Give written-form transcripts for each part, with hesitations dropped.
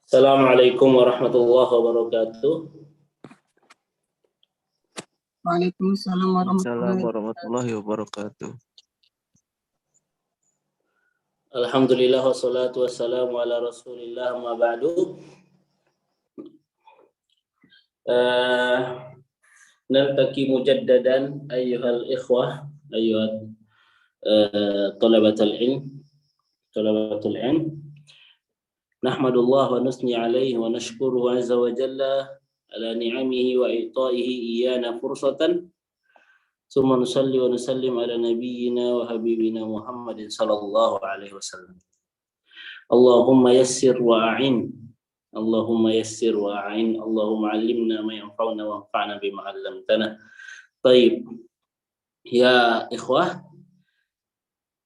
Assalamualaikum warahmatullahi wabarakatuh. Waalaikumsalam warahmatullahi wabarakatuh. Alhamdulillah wassalatu wassalamu ala rasulillah ma ba'du. Naltaqi mujaddadan ayyuhal ikhwah, ayyuhat talabatul ilm. Nahmadullah wa nusni alaihi wa nashkuruhu azza wa jalla ala ni'amihi wa ita'ihi iyana fursatan. Summa nusalli wa nusallim ala nabiyyina wa habibina Muhammadin sallallahu alaihi wasallam. Allahumma yassir wa a'in. Allahumma yassir wa a'in. Allahumma 'allimna ma yanfa'una wa anfa'na bima 'allamtana. Baik. Ya ikhwah,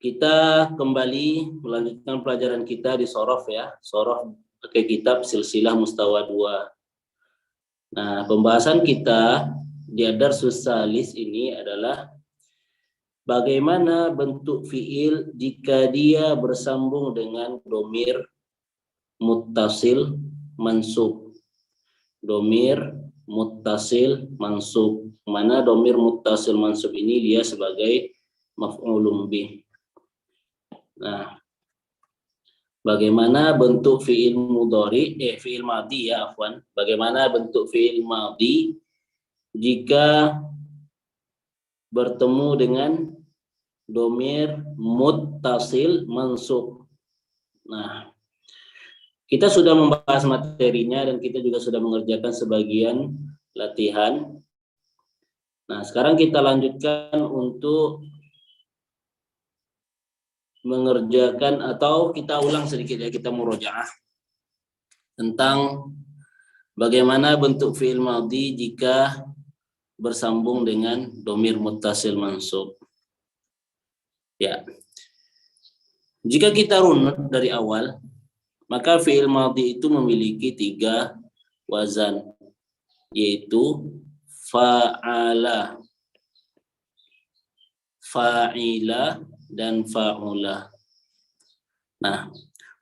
kita kembali melanjutkan pelajaran kita di Shorof ya. Shorof pakai kitab Silsilah Mustawa 2. Nah, pembahasan kita di Ad-Darsus Salis ini adalah bagaimana bentuk fiil jika dia bersambung dengan domir muttasil mansub. Domir muttasil mansub. Mana domir muttasil mansub ini dia sebagai maf'ulun bih. Nah, bagaimana bentuk fiil mudhari, fiil madhi ya afwan. Bagaimana bentuk fiil madhi jika bertemu dengan domir muttasil mansub. Nah, kita sudah membahas materinya dan kita juga sudah mengerjakan sebagian latihan. Nah, sekarang kita lanjutkan untuk mengerjakan atau kita ulang sedikit ya, kita murojaah tentang bagaimana bentuk fiil madhi jika bersambung dengan domir muttasil mansub. Ya. Jika kita runut dari awal, maka fiil madhi itu memiliki 3 wazan, yaitu fa'ala, fa'ila, dan fa'ula. Nah,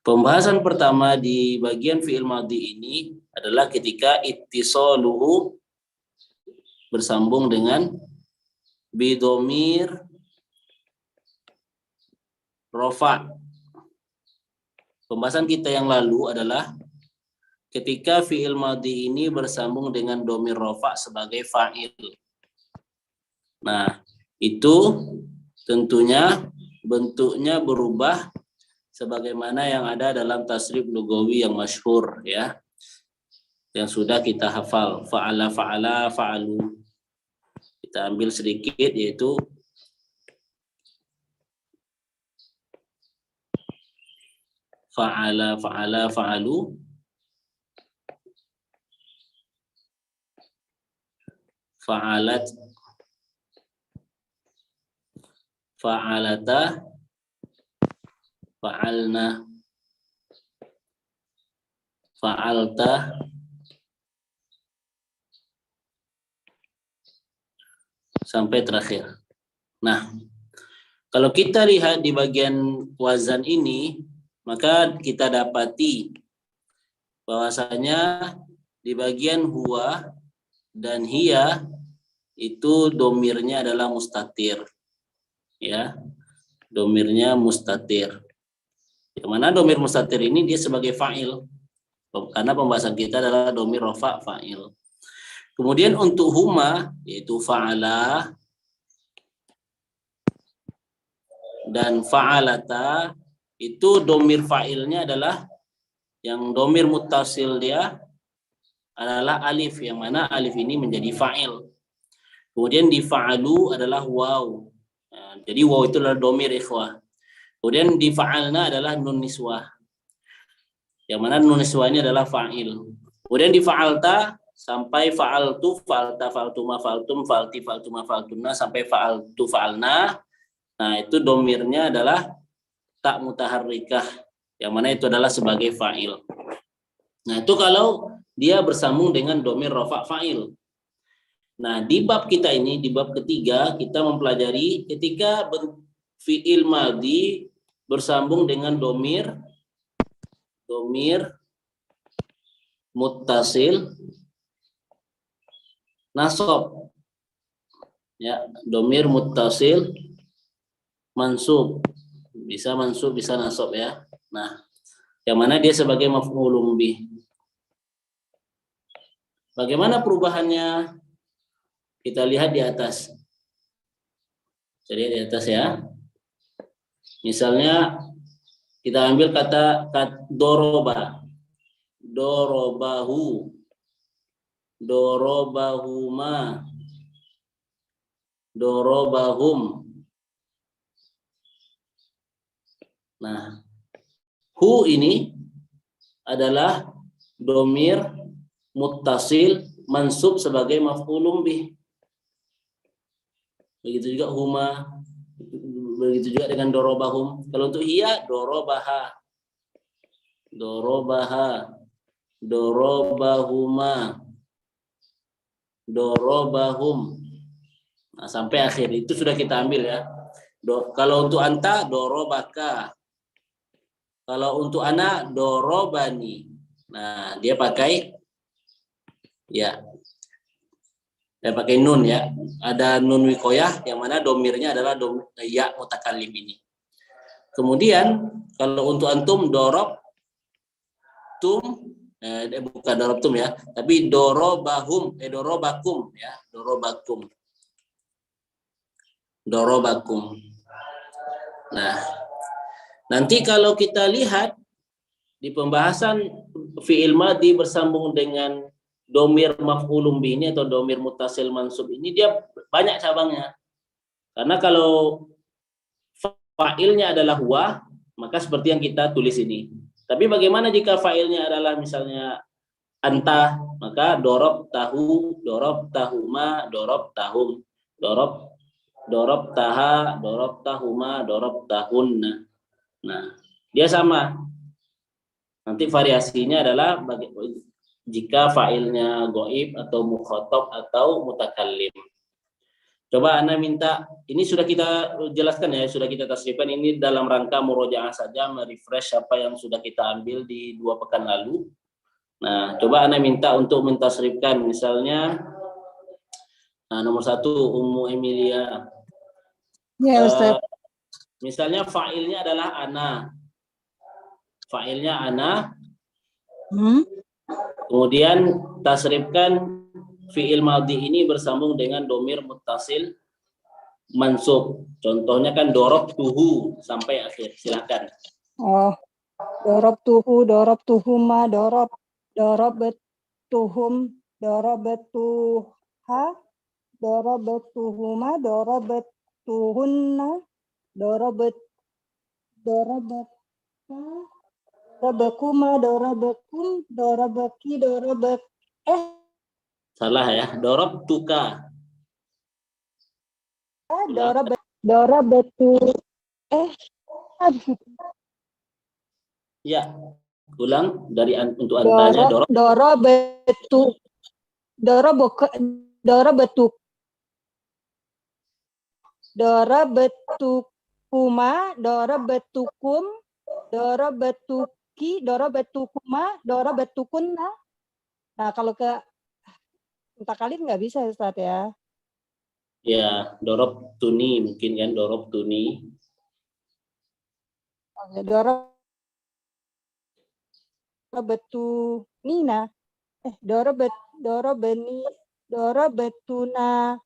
pembahasan pertama di bagian fiil madhi ini adalah ketika ittisaluhu bersambung dengan bidomir rofa. Pembahasan kita yang lalu adalah ketika fiil madhi ini bersambung dengan domir rofa sebagai fa'il. Nah, itu tentunya bentuknya berubah sebagaimana yang ada dalam tasrif lugawi yang masyhur ya, yang sudah kita hafal, fa'ala, fa'ala, fa'alu. Kita ambil sedikit, yaitu fa'ala, fa'ala, fa'alu, fa'alat, fa'alata, fa'alna, fa'alta, sampai terakhir. Nah, kalau kita lihat di bagian wazan ini, maka kita dapati bahwasanya di bagian huwa dan hiya itu domirnya adalah mustatir. Ya, domirnya mustatir. Yang mana domir mustatir ini dia sebagai fa'il. Karena pembahasan kita adalah domir rofa fa'il. Kemudian untuk huma, yaitu fa'ala dan fa'alata, itu domir fa'ilnya adalah yang domir muttasil dia adalah alif, yang mana alif ini menjadi fa'il. Kemudian di fa'alu adalah waw. Nah, jadi waw itu adalah domir ikhwah. Kemudian di fa'alna adalah nun niswah, yang mana nun niswah ini adalah fa'il. Kemudian di fa'alta sampai fa'altu, fa'alta, fa'altuma, fa'altum, fa'alti, fa'altuma, fa'altunna, sampai fa'altu, fa'alna. Nah, itu domirnya adalah tak mutaharrikah, yang mana itu adalah sebagai fa'il. Nah, itu kalau dia bersambung dengan domir rofa fa'il. Nah, di bab kita ini, di bab ketiga, kita mempelajari ketika fi'il madhi bersambung dengan domir muttasil nasab. Ya, domir muttasil mansub. Bisa mansub, bisa nasab ya. Nah, yang mana dia sebagai maf'ulun bih. Bagaimana perubahannya? Kita lihat di atas. Jadi di atas ya. Misalnya kita ambil kata doroba. Dorobahu. Dorobahuma. Dorobahum. Nah, hu ini adalah domir muttasil mansub sebagai maf'ulun bih. Begitu juga huma, begitu juga dengan dorobahum. Kalau untuk hiya, dorobaha, dorobaha, dorobahuma, dorobahum. Nah, sampai akhir itu sudah kita ambil ya. Kalau untuk anta, dorobaka. Kalau untuk anak, dorobani. Nah, dia pakai ya, dia pakai nun ya. Ada nun wikoyah yang mana domirnya adalah ya mutakallim ini. Kemudian kalau untuk antum dorob tum, bukan dorob tum ya, tapi dorobahum, dorobakum ya, dorobakum, dorobakum. Nah, nanti kalau kita lihat di pembahasan fi'il madhi bersambung dengan domir maf'ulun bih ini atau domir muttasil mansub ini, dia banyak cabangnya. Karena kalau fa'ilnya adalah huwa, maka seperti yang kita tulis ini. Tapi bagaimana jika fa'ilnya adalah misalnya anta, maka dorob tahu, dorob tahuma, dorob tahum, dorob taha, dorob tahuma, dorob tahunna. Nah, dia sama. Nanti variasinya adalah jika fa'ilnya goib atau mukhatab atau mutakallim. Coba Ana minta, ini sudah kita jelaskan ya, sudah kita tasrifkan, ini dalam rangka murojaah saja, merefresh apa yang sudah kita ambil di 2 pekan lalu. Nah, coba Ana minta untuk mentasrifkan, misalnya, nah, nomor 1 Ummu Emilia. Ya, Ustaz. Misalnya fa'ilnya adalah ana. Fa'ilnya ana. Kemudian tasrifkan fi'il madhi ini bersambung dengan domir muttasil mansub. Contohnya kan dorob tuhu sampai akhir. Silakan. Oh, dorob tuhu, dorob tuhuma, dorob betuhum, dorob betuha, dorob betuhuma, dorob betuhunna, dorob dorobakuma, dorobakum, dorobaki, Salah ya, dorob tuka. Dorobetu. Ya, ulang dari untuk antanya Dorobetu. Dorobetukuma, dorobetukum, dorobetuki, dorobetukuma, dorobetukunna. Nah, kalau ke mutakallim nggak bisa ya, Ustaz ya? Ya, dorob tuni mungkin kan, dorob tuni. Dorobetunina. Dorobetuna.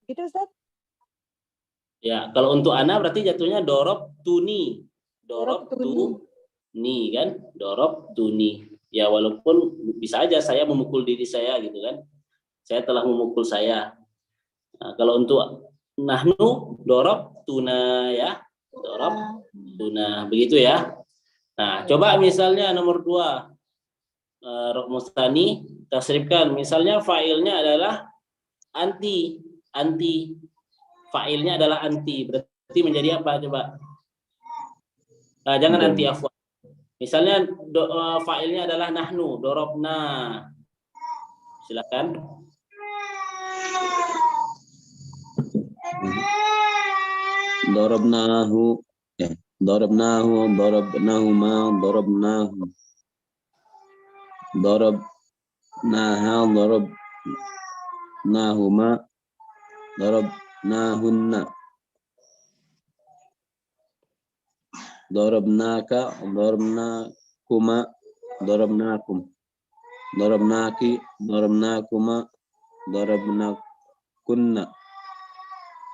Gitu, Ustaz? Ya, kalau untuk ana berarti jatuhnya dorob tuni. Dorob tuni kan? Dorob tuni. Ya, walaupun bisa aja saya memukul diri saya gitu kan. Saya telah memukul saya. Nah, kalau untuk nahnu dorob tuna ya. Dorob tuna. Begitu ya. Nah, coba misalnya nomor 2. Rokmustani tasrifkan. Misalnya fa'ilnya adalah anti. Fa'ilnya adalah anti. Berarti menjadi apa coba? Nah, jangan anti afwan. Misalnya fa'ilnya adalah nahnu, dorobna. Silakan. Darabnahu, darabnahu, darabnahuma, darabnahu. darabnaha, darabnahuma, darabnahunna, darabnaka, darabnakuma, darabnakum, darabnaki, darabnakuma, darabnakunna.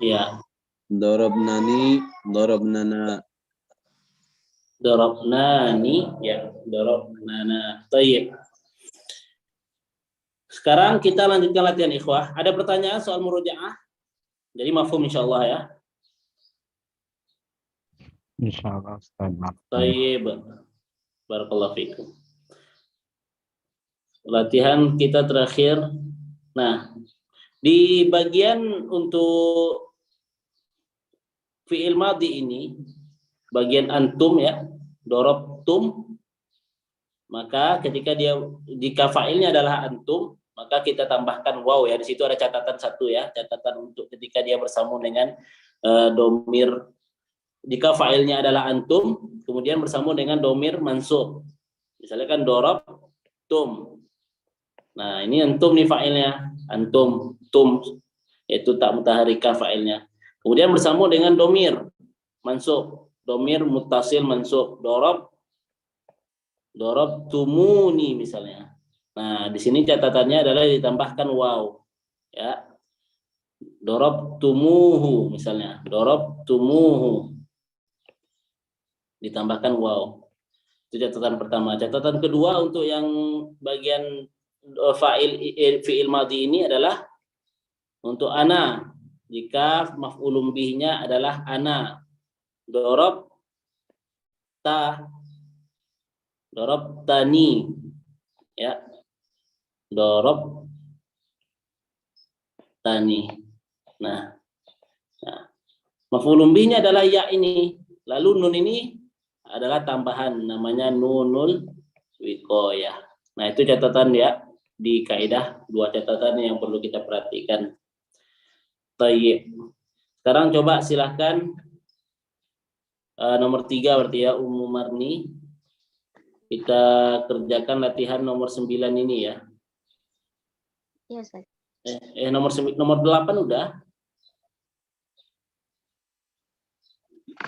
Ya. Darabnani, darabnana. Darabnani, ya, darabnana. Baik. Sekarang kita lanjutkan latihan ikhwah. Ada pertanyaan soal murojaah? Jadi mafhum insyaallah ya. Insyaallah Ustaz. Baik. Barakallahu fikum. Latihan kita terakhir. Nah, di bagian untuk fi'il madhi ini, bagian antum ya, dorobtum, maka ketika jika fa'ilnya adalah antum, maka kita tambahkan waw ya. Di situ ada catatan satu ya, catatan untuk ketika dia bersambung dengan domir. Jika fa'ilnya adalah antum, kemudian bersambung dengan domir mansub. Misalnya kan dorobtum. Nah, ini antum nih fa'ilnya, antum, tum, yaitu tak mutaharika fa'ilnya. Kemudian bersambung dengan domir mansub, domir muttasil mansub, dorobtumuni misalnya. Nah, di sini catatannya adalah ditambahkan waw, ya. Dorobtumuhu misalnya, dorobtumuhu, ditambahkan waw. Itu catatan pertama. Catatan kedua untuk yang bagian fi'il madhi ini adalah untuk ana. Jika maf'ulun bihnya adalah ana, dorobtani, ya, dorobtani. Nah, maf'ulun bihnya adalah ya ini, lalu nun ini adalah tambahan, namanya nunul wiqayah. Nah, itu catatan ya di kaidah, dua catatan yang perlu kita perhatikan. Tayyib. Sekarang coba silahkan nomor 3 berarti ya, Ummu Marni. Kita kerjakan latihan nomor 9 ini ya. Iya, Ustaz. Nomor 8 udah.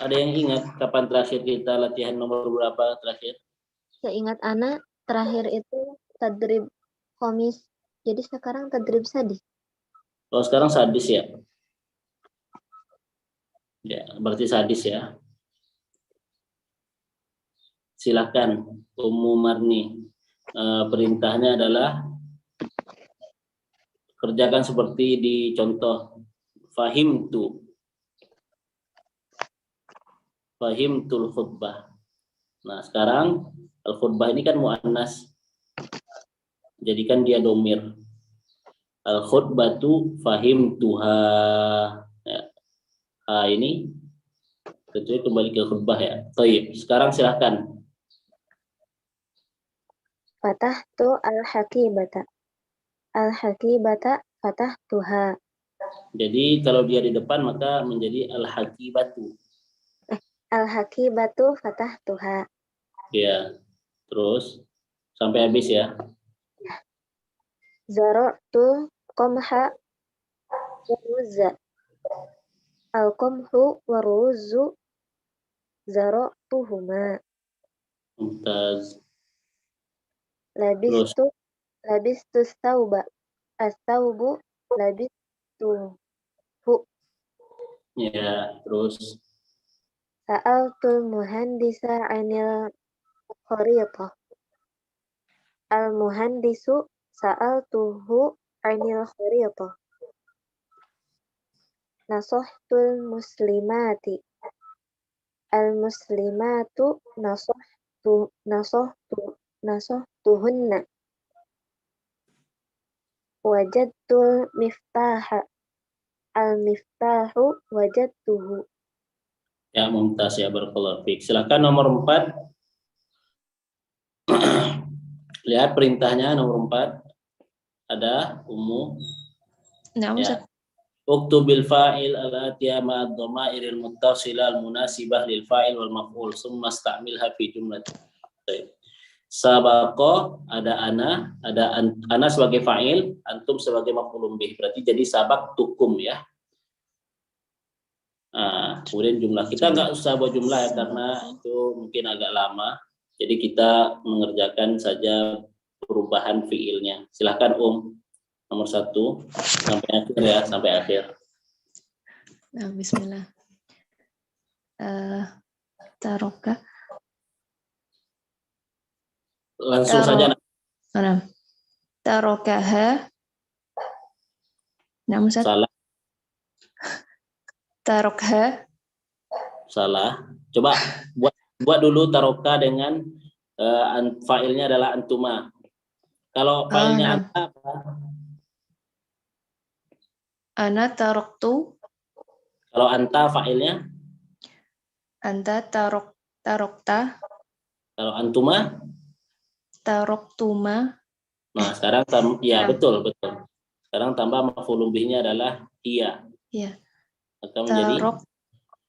Ada yang ingat kapan terakhir kita latihan nomor berapa terakhir? Seingat Ana, terakhir itu tadrib khomis. Jadi sekarang tadrib sadis. Oh, sekarang sadis ya? Ya, berarti sadis ya. Silakan Ummu Marni. Perintahnya adalah kerjakan seperti di contoh fahimtul khutbah. Nah, sekarang al-khutbah ini kan muannas. Jadikan dia domir. Al-khutbatu fahimtuha. Ya. Ini tentunya kembali ke khutbah ya. Baik, sekarang silakan. Fatahtu al-hakibata. Al-hakibata fatahtuha. Jadi kalau dia di depan maka menjadi al-hakibatu. Al-hakibatu fatahtuha. Ya. Terus sampai habis ya. Zara'tu qamha waruzza. Al-qamhu waruzzu zara'tuhuma. Mumtaz. Labistu thawba. As-thawbu labistuhu. Ya, terus Sa'altul muhandisa 'anil kharithah. Al-muhandisu sa'altuhu 'anil kharithah. Nasahtul muslimati. Al-muslimatu nasahtuhunna. Wajadtul miftaha. Al-miftahu wajadtuhu. ya mumtaz ya, barakallahu fiik. Silakan nomor 4. Lihat perintahnya nomor 4. Ada Ummu. Na'am, Ya. Uktubil fa'il al-atiyah ma'ad dhamairil muttasilah al-munasibah lil fa'il wal maf'ul summa istamilha fi jumlah. Sabaqo ada ana sebagai fa'il, antum sebagai maf'ulun bih. Berarti jadi sabaqtukum ya. Nah, kemudian jumlah kita nggak usah buat jumlah ya karena itu mungkin agak lama. Jadi kita mengerjakan saja perubahan fiilnya. Silahkan nomor 1 sampai akhir ya, sampai akhir. Nah, bismillah. Taroka. Langsung saja. Mana? Tarokaha. Nah, Ustaz. Salah. Tarokha. Salah. Coba buat dulu taroka dengan fa'ilnya adalah antuma. Kalau fa'ilnya nah. anta apa? Ana taroktu. Kalau anta fa'ilnya? Anta tarokta. Kalau antuma? Taroktuma. Nah, sekarang ya betul. Sekarang tambah maf'ulun bihnya adalah iya. Iya. Maka menjadi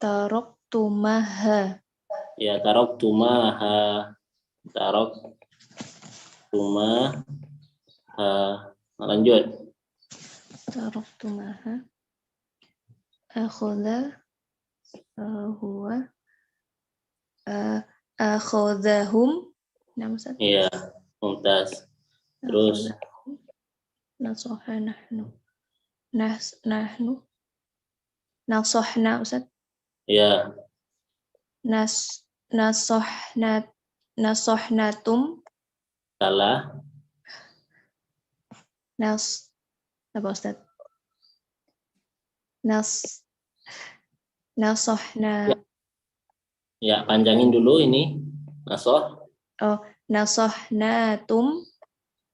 taroktumaha. Ya, taroktumaha. Lanjut. Taroktumaha. Akhudha huwa akhudahum. Nah, Ustaz. Iya, mumtaz. Terus nasoha nahnu. Nahnu. Nasohna, Ustaz. Iya. Nasohnatum. Salah. Apa, Ustaz? Nasohna. Ya, panjangin dulu ini. Nasoh. Oh, nasohnatum.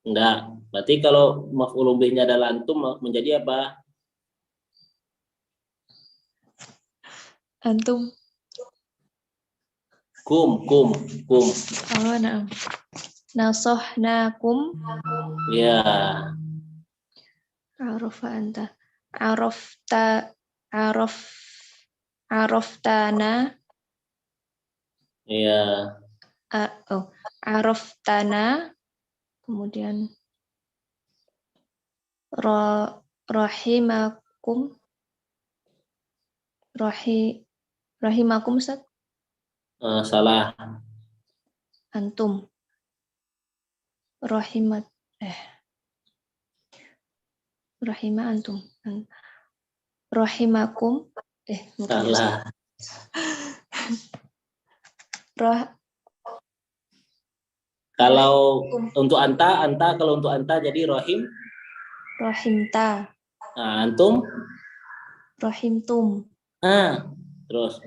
Enggak. Berarti kalau maf'ulun bihnya adalah antum menjadi apa? Antum. Kum. Oh, nah. Nasohnakum. Ya. Arafa anta. Araftana. Ya. Araftana. Kemudian rahimakum. Rahimakum, Ustaz. Salah. Antum. Rahima antum. Rahimakum. Salah. Kalau untuk anta kalau untuk anta jadi rahimta. Nah, antum? Rahimtum. Terus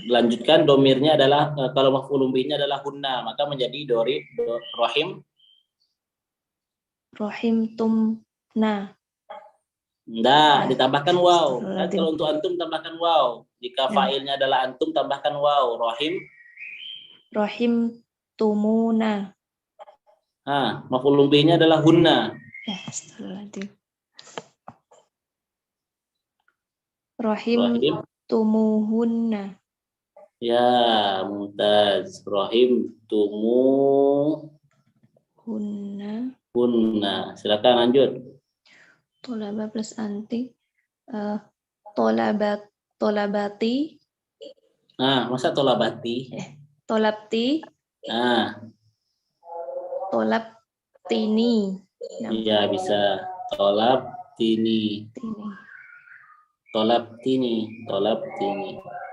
lanjutkan domirnya adalah kalau maf'ulun bihnya adalah hunna, maka menjadi rahim. Rahimtumna. Enggak, ditambahkan waw. Kan kalau untuk antum tambahkan waw. Jika fa'ilnya adalah antum tambahkan waw. Rahimtumuna. Maf'ulun bihnya adalah hunna. Rahimtumuhunna. Ya, mumtaz. Rahimtumuhunna. Silakan lanjut. Tolaba plus anti. Tolabati. Masa tolabati? Tolabti. Tolabtini. Iya, bisa. Tolabtini.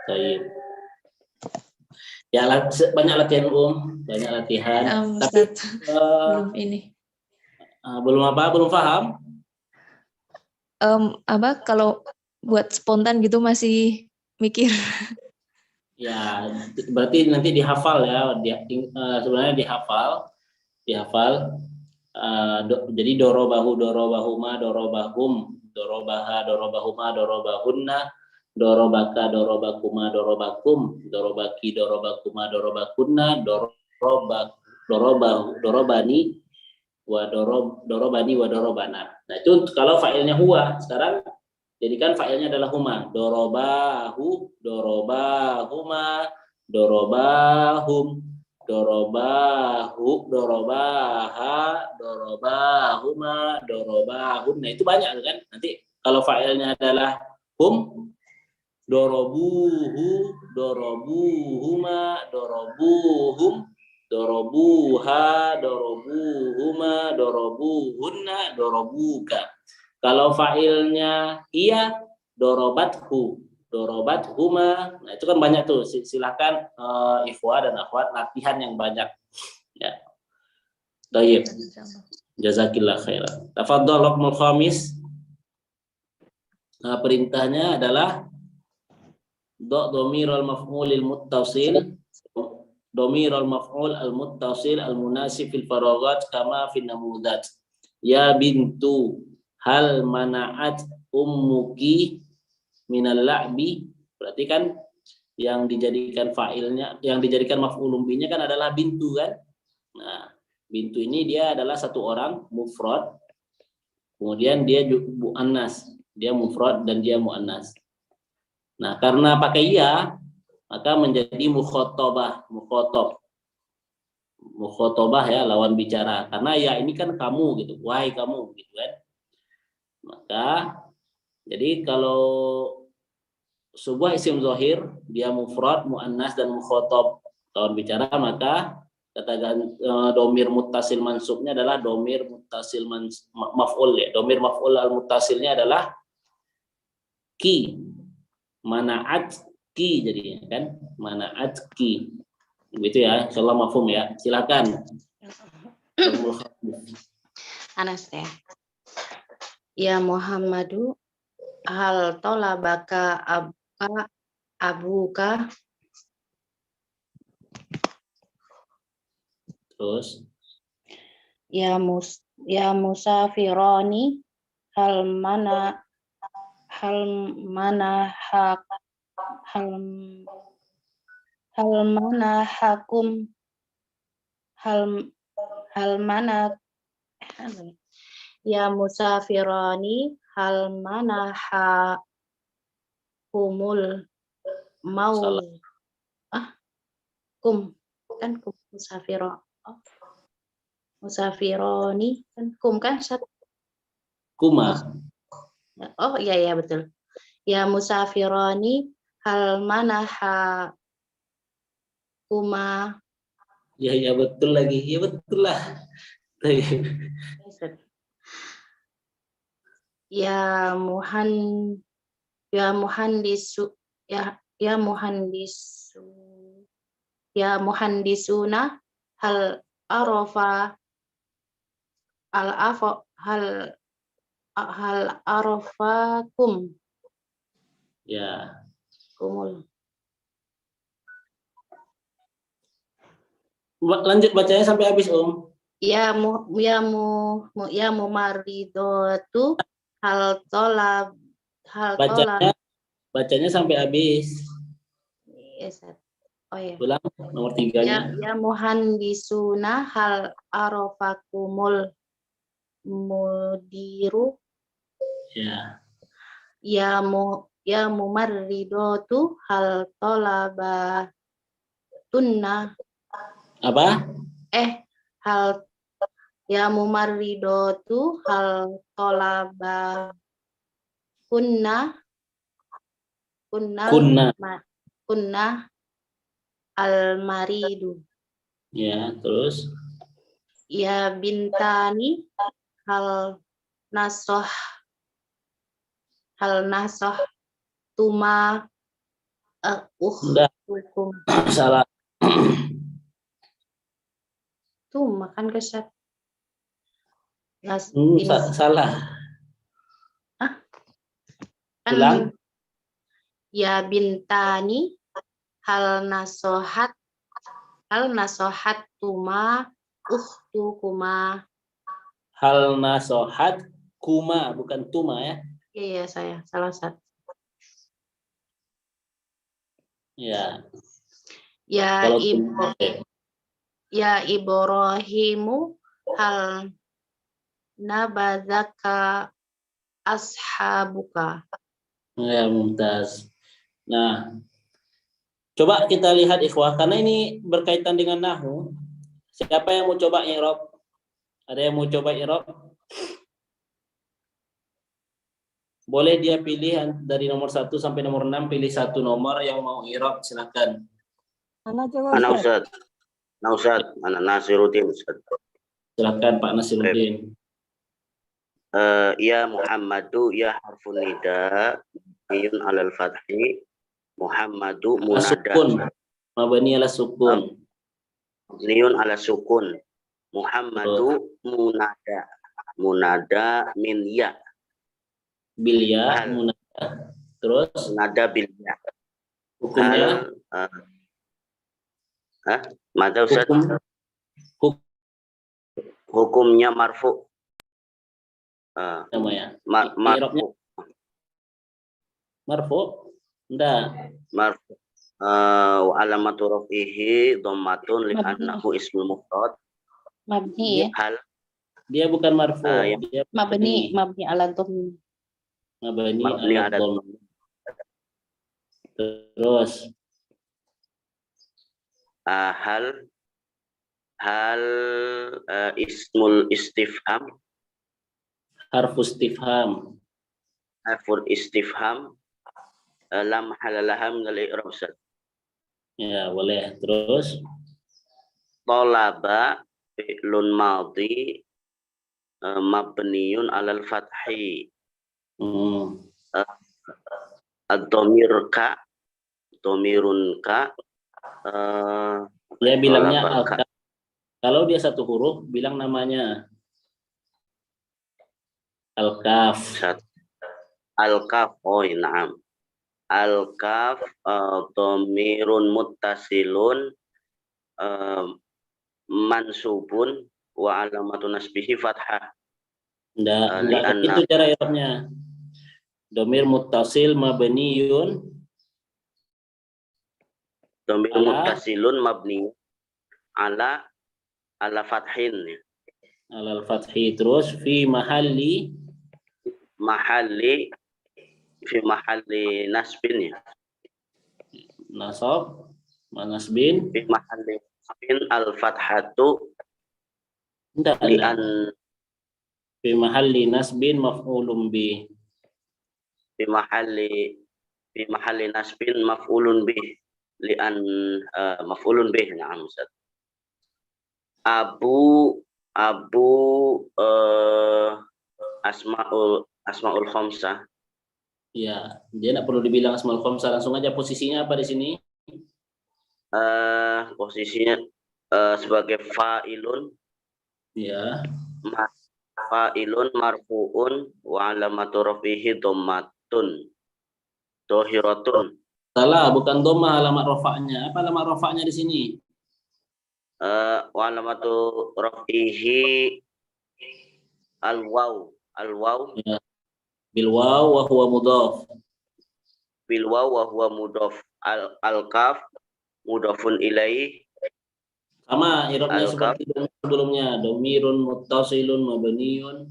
Baik. Ya, banyak latihan banyak latihan. Tapi belum ini. Belum paham? Kalau buat spontan gitu masih mikir. Ya, berarti nanti dihafal ya. Sebenarnya dihafal. Jadi dorobahu, dorobahuma, dorobahum, dorobaha, dorobahuma, dorobahunna, dorobaka, dorobakuma, dorobakum, dorobaki, dorobakuma, dorobakunna, dorobani, wa dorobana. Nah, itu kalau fa'ilnya huwa. Sekarang jadikan fa'ilnya adalah huma. Dorobahu, dorobahuma, dorobahum. dorobahu, dorobaha, dorobahuma, dorobahun. Nah, itu banyak kan? Nanti kalau fa'ilnya adalah hum, dorobuhu, dorobuhuma, dorobuhum, dorobuha, dorobuhuma, dorobuhunna, dorobuka. Kalau fa'ilnya iya, dorobathu, dorobathuma. Nah, itu kan banyak tuh. Silakan ikhwah dan akhwat latihan yang banyak. Ya. Baik. Jazakillah khairan. Tafadhal raqmul khamis. Nah, perintahnya adalah dhamirul maf'ulil muttasil, dhamirul maf'ul al muttasil al munasib fil faraghat kama fil namudzat. Ya bintu hal mana'at ummuki minal la'bi. Berarti kan yang dijadikan fa'ilnya, yang dijadikan maf'ulun bihi-nya kan adalah bintu kan. Nah, bintu ini dia adalah satu orang mufrad. Kemudian dia muannas, dia mufrad dan dia muannas. Nah, karena pakai ya, maka menjadi mukhatabah, mukhatabah ya, lawan bicara. Karena ya ini kan kamu gitu, wahai kamu gitu kan. Maka jadi kalau sebuah isim zahir dia mufrad, muannas dan mukhatab lawan bicara, maka kata domir muttasil mansubnya adalah domir muttasil maf'ul ya. Domir maf'ul al muttasilnya adalah ki, mana'at ki jadinya kan, mana'at ki. Begitu ya, insyaallah mafhum ya. Silakan. Anas ya. Ya Muhammadu hal tolabaka abuka. Terus Ya musafironi hal mana hakum hal mana ya musafironi hal mana hakumul mau kum kan kum musafironi kan kum kan satu kuma. oh iya ya betul ya musafironi hal mana kuma Ya betul lagi. Ya betul lah. ya muhandisuna hal arafa hal arafakum Ya. kumul. Lanjut bacanya sampai habis, Om. Ya mumaridatu hal tolab Bacanya sampai habis. yes. Oh ya. Ulang nomor 3-nya. Ya muhandisuna hal arafakumul mudiru. Ya. Ya mumaridatu hal tolabatunna. Apa? Hal ya mumaridatu hal tolabakunna kunna al-maridu. Ya, terus Ya bintani hal nasoh tuma hukum. Salah. Tuh makan kesat. Salah. Ulang. Ya bintani hal nasohat tuma uktukuma. Hal nasohat kuma, bukan tuma ya. Iya saya salah satu. Ya. Ya Kalau ya Ibrahimu hal nabadzaka ashabuka. Ya, mumtaz. Nah, Coba kita lihat ikhwah, karena ini berkaitan dengan nahwu. Siapa yang mau coba i'rab? Ada yang mau coba i'rab? Boleh dia pilih dari nomor 1 sampai nomor 6, pilih satu nomor yang mau i'rab, silakan. Ana coba Ana Ustaz. Ustaz, Ana Nasiruddin Ustaz. Silakan Pak Nasiruddin. Ya Muhammadu ya harfun nida biyun alal fathi Muhammadu Sukun. munada Mabani ala sukun. biyun ala sukun Muhammadu munada min ya Bilya, Hal. munada. Terus nada bil ya. hukumnya Mada Ustaz? hukum Hukumnya marfu. namanya. Marfu. Marfu? Enggak. Marfu. Wa alamatu rafihi dhammatun li'annahu ismul mufrad. Mabni ya. Hal Dia bukan marfu. Ya. Dia Mabni ala dhamm. mabani mabni ala ada dhamm. Terus hal ismul istifham harfu istifham. harful istifham lam halalaha min al-i'rab. Ya, boleh. Terus Talaba fi'lun madhi mabniyun alal fathi. Ad-dhamir ka dhamirun ka dia bilangnya talaba ka. al-kaf. Kalau dia satu huruf, bilang namanya al-kaf. Al-kaf, oh na'am. Al-kaf dhamirun muttasilun mansubun wa alamatu nasbihi fathah. Enggak itu cara i'rabnya. Dhamir muttasil mabniyun. Dhamir muttasilun mabni ala fathin. Ala al-fathi, terus fi mahalli nasbin ya. Nasab, nasbin. Fi mahalli nasbin al-fathatu Enggak. Fi mahalli nasbin maf'ulun bi. Fi mahalli nasbin maf'ulun bih li'an maf'ulun bih. Na'am Ustaz. Abu asmaul khamsah. Ya, dia enggak perlu dibilang asmaul khamsah, langsung aja posisinya apa di sini? Posisinya sebagai fa'ilun. Ya. Fa'ilun marfu'un wa alamatu rafihi dhammatun dhahiratun. Salah, bukan dhammah alamat rafa'nya. Apa alamat rafa'nya di sini? Wa alamatu rafihi al-waw. Ya. Bil waw wa huwa mudhaf. Bil waw wa huwa mudhaf. Al-kaf mudhafun ilaih. Sama i'rabnya seperti sebelumnya, dhamirun muttasilun mabniyun.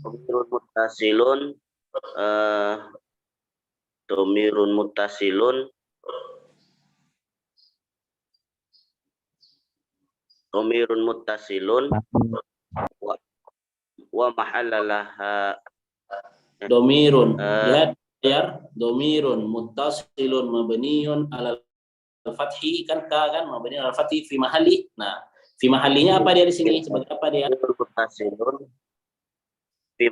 Dhamirun muttasilun wa mahallalaha Dhamirun. Ya, dhamirun muttasilun mabniyun ala al-fathi, kan ka kan mabni ala al-fathi fi mahalli. Nah, fi mahallinya apa dia di sini? Sebagai apa dia? Muttasilun fi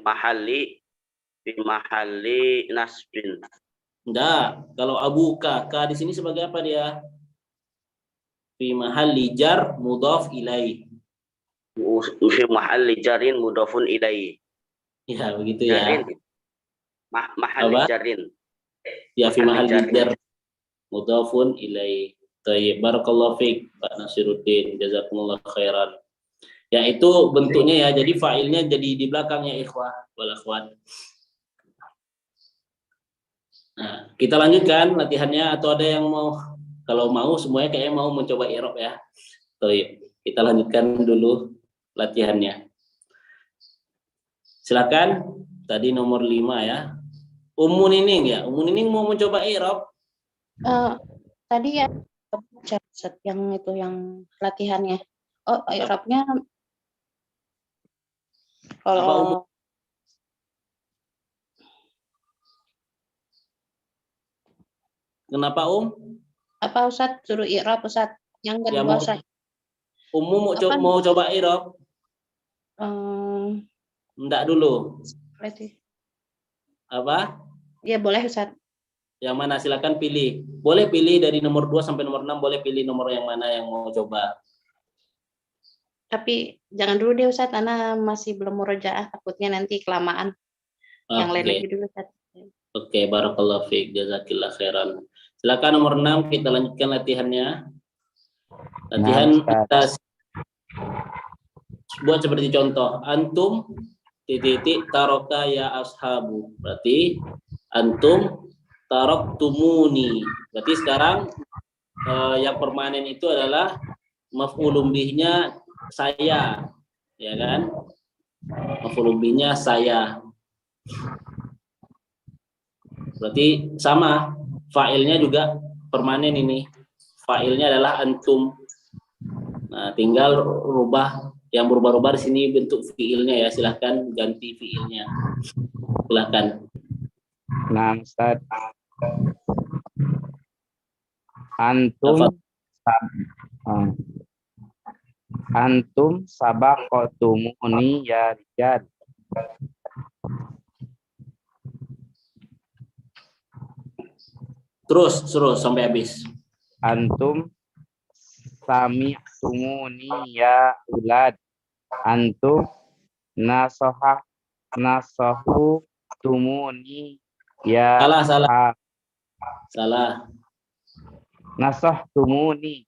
mahalli nasbin. Enggak, kalau abuka ka di sini sebagai apa dia? Fi mahalli jar mudhaf ilaih. Fi mahalli jarin mudhafun ilaih. Ya, begitu ya. Mahalli jarin. Ya, fi mahalli jar mudhafun ilaih. Tayyib, barakallahu fiik Pak Nasiruddin, jazakumullah khairan. Ya, itu bentuknya ya. Jadi fa'ilnya jadi di belakang ya ikhwah wal akhwat. Nah, kita lanjutkan latihannya, atau ada yang mau? Kalau mau semuanya kayaknya mau mencoba i'rab ya. Tayyib, kita lanjutkan dulu latihannya. Silakan, tadi nomor 5 ya. Ummu Nining ya. Ummu Nining mau mencoba i'rab? Tadi ya Ustaz, yang itu yang latihannya. Oh, i'rabnya kalau Kenapa apa Ustaz suruh i'rab Ustaz? Yang Ya, kedua Ustaz. mau Apa? mau coba i'rab? Enggak dulu. Berarti. Apa? Ya boleh Ustaz. Yang mana? Silakan pilih. Boleh pilih dari nomor 2 sampai nomor 6, boleh pilih nomor yang mana yang mau coba. Tapi jangan dulu deh Ustaz, karena masih belum murojaah, takutnya nanti kelamaan. Yang lain Oke. lagi dulu Ustaz. Oke, barakallahu fiik, jazakillah khairan. Silakan nomor 6, kita lanjutkan latihannya. Latihan kita buat seperti contoh. Antum titik taroka ya ashabu. Berarti antum taroktumuni. Berarti sekarang yang permanen itu adalah maf'ulun bihnya saya, ya kan? Maf'ulun bihnya saya. Berarti sama, fa'ilnya juga permanen ini. Fa'ilnya adalah antum. Nah, tinggal rubah yang berubah-ubah di sini bentuk fi'ilnya ya. Silahkan ganti fi'ilnya. Silahkan. Nah, Ustaz. Antum sabaqatumuni ya rijal. Terus sampai habis. Antum sami'tumuni ya ulad. Antum nasahu tumuni ya Salah. nasahtumuni.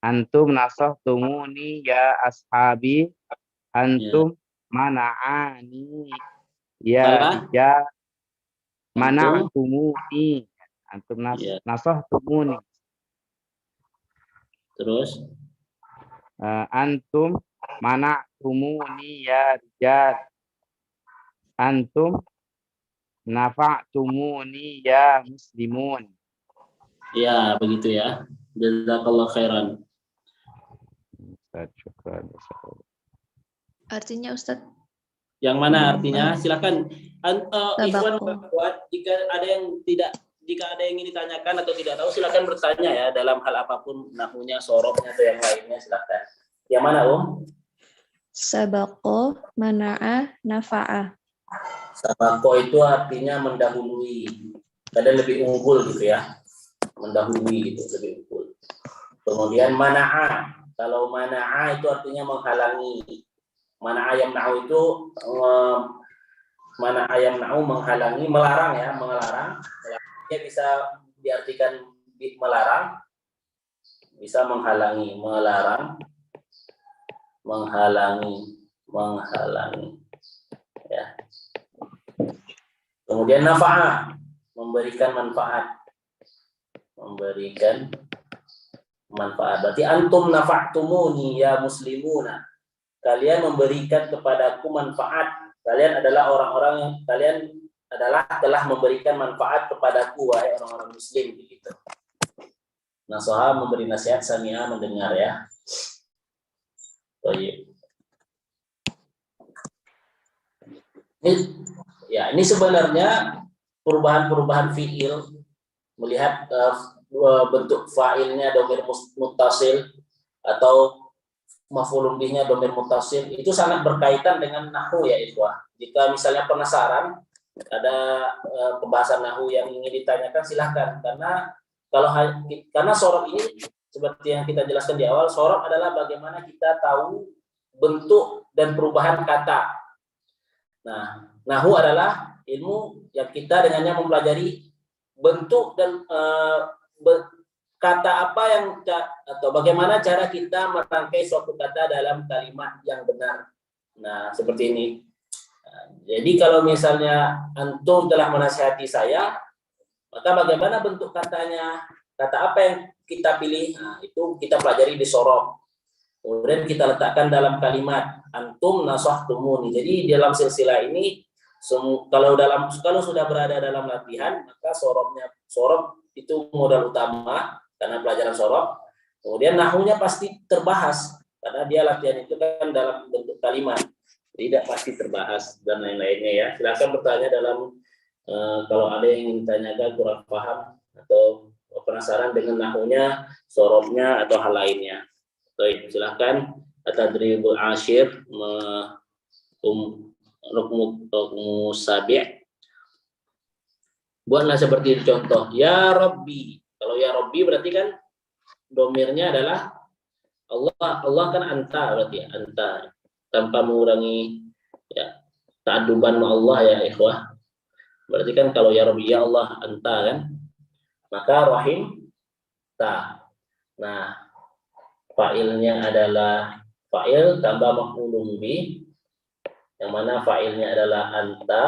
Antum nasahtumuni ya ashabi. Antum mana'ani ya rijal. Mana'tumuni. Antum nasahtumuni. Terus Antum mana'tumuni ya rijal. Antum nafa'tumuni ya muslimun. ya begitu ya. Jazakallah khairan. Artinya Ustadz? Yang mana artinya? Silakan Ikhwan buat jika ada yang ingin ditanyakan atau tidak tahu silakan bertanya ya dalam hal apapun, nahwunya, sorobnya atau yang lainnya, silakan. Yang mana Sabaqo, mana'a, nafa'a. Sabaqo itu artinya mendahului, kadang lebih unggul gitu ya, mendahului gitu, lebih unggul. Kemudian mana'a, kalau mana'a itu artinya menghalangi. Mana'a yamna'u itu mana'a yamna'u menghalangi, melarang ya, melarang. Dia bisa diartikan melarang, bisa menghalangi, melarang, menghalangi ya. Kemudian nafa'a, memberikan manfaat, berarti antum nafa'tumuni ya muslimuna, kalian memberikan kepadaku manfaat, kalian adalah orang-orang yang telah memberikan manfaat kepadaku wahai orang-orang muslim, begitu. Nasaha memberi nasihat, sami'a mendengar ya. Baik. Ini sebenarnya perubahan fi'il, melihat bentuk fa'ilnya dhamir muttasil atau maf'ulun bihnya dhamir muttasil, itu sangat berkaitan dengan nahwu ya ikhwah. Jika misalnya penasaran ada pembahasan nahwu yang ingin ditanyakan, silahkan, karena sorob ini seperti yang kita jelaskan di awal, sorob adalah bagaimana kita tahu bentuk dan perubahan kata. Nah, nahwu adalah ilmu yang kita dengannya mempelajari bentuk dan kata apa atau bagaimana cara kita merangkai suatu kata dalam kalimat yang benar. Nah, seperti ini. Nah, jadi kalau misalnya antum telah menasihati saya, maka bagaimana bentuk katanya? Kata apa yang kita pilih? Nah, itu kita pelajari di sorob. Kemudian kita letakkan dalam kalimat antum nasahtumuni. Jadi dalam silsilah ini Kalau sudah berada dalam latihan, maka sorob itu modal utama karena pelajaran sorob. Kemudian nahwunya pasti terbahas karena dia latihan itu kan dalam bentuk kalimat, tidak pasti terbahas dan lain-lainnya ya. Silakan bertanya dalam kalau ada yang ingin ditanyakan kurang paham atau penasaran dengan nahwunya, sorobnya atau hal lainnya. Baik, silakan at-tadribul ashir rukmu sabi'. Buatlah seperti contoh, ya Rabbi. Kalau ya Rabbi berarti kan domirnya adalah Allah. Allah kan anta, berarti anta, tanpa mengurangi ya ta'adduban Allah ya ikhwah. Berarti kan kalau ya Rabbi ya Allah anta kan, maka rahim ta. Nah, fa'ilnya adalah fa'il tambah maf'ulun bih, yang mana fa'ilnya adalah anta,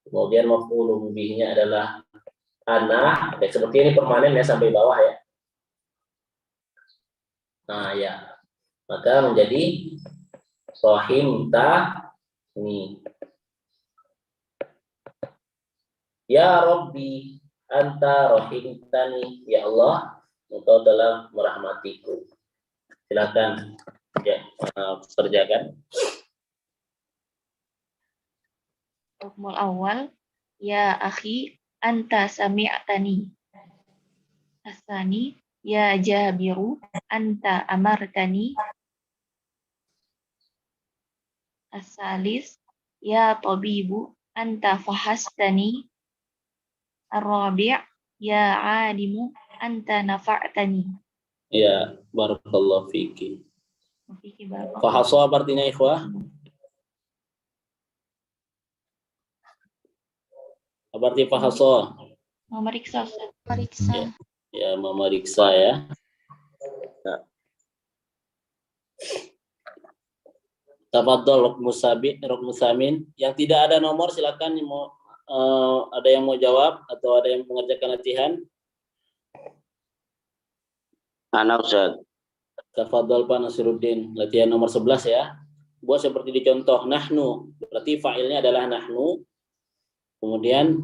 kemudian maf'ulun bihnya adalah ana. Oke, seperti ini permanen ya sampai bawah ya. Nah ya, maka menjadi rahimta ini. Ya Rabbi anta rahimtani, ya Allah engkau telah merahmatiku. Silakan ya, kerjakan. Hukmul awal, ya akhi, anta sami'tani. Asani, ya Jabiru, anta amartani. Asalis, ya tabibu, anta fahastani. Ar-rabi', ya alimu, anta nafa'tani. Ya, barakallahu fiki. Fiki barakallahu. Fahasa artinya ikhwah. Apa arti fahasa? Memeriksa, Ustaz. Ya, memeriksa ya. Nah. Tafadhol rukmu samin. Yang tidak ada nomor silakan mau ada yang mau jawab atau ada yang mengerjakan latihan. Ana Ustaz. Tafadhol Pak Nasiruddin, latihan nomor 11 ya. Buat seperti di contoh nahnu, berarti fa'ilnya adalah nahnu. Kemudian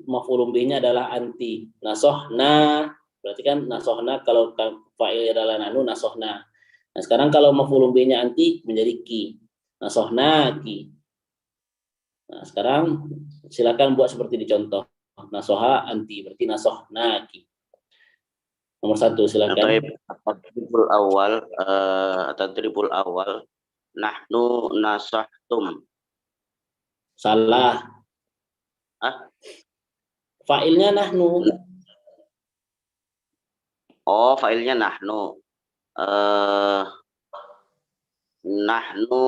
maf'ulun bihnya adalah anti. Nasohna, berarti kan nasohna kalau fa'il adalah nahnu nasohna. Nah, sekarang kalau maf'ulun bihnya anti menjadi ki. Nasohna ki. Nah, sekarang silakan buat seperti di contoh. Nasoha anti, berarti nasohna ki. Nomor 1 silakan. Tadribul awal nahnu nasahtum. Salah. Fa'ilnya nahnu. Oh, fa'ilnya nahnu. Nahnu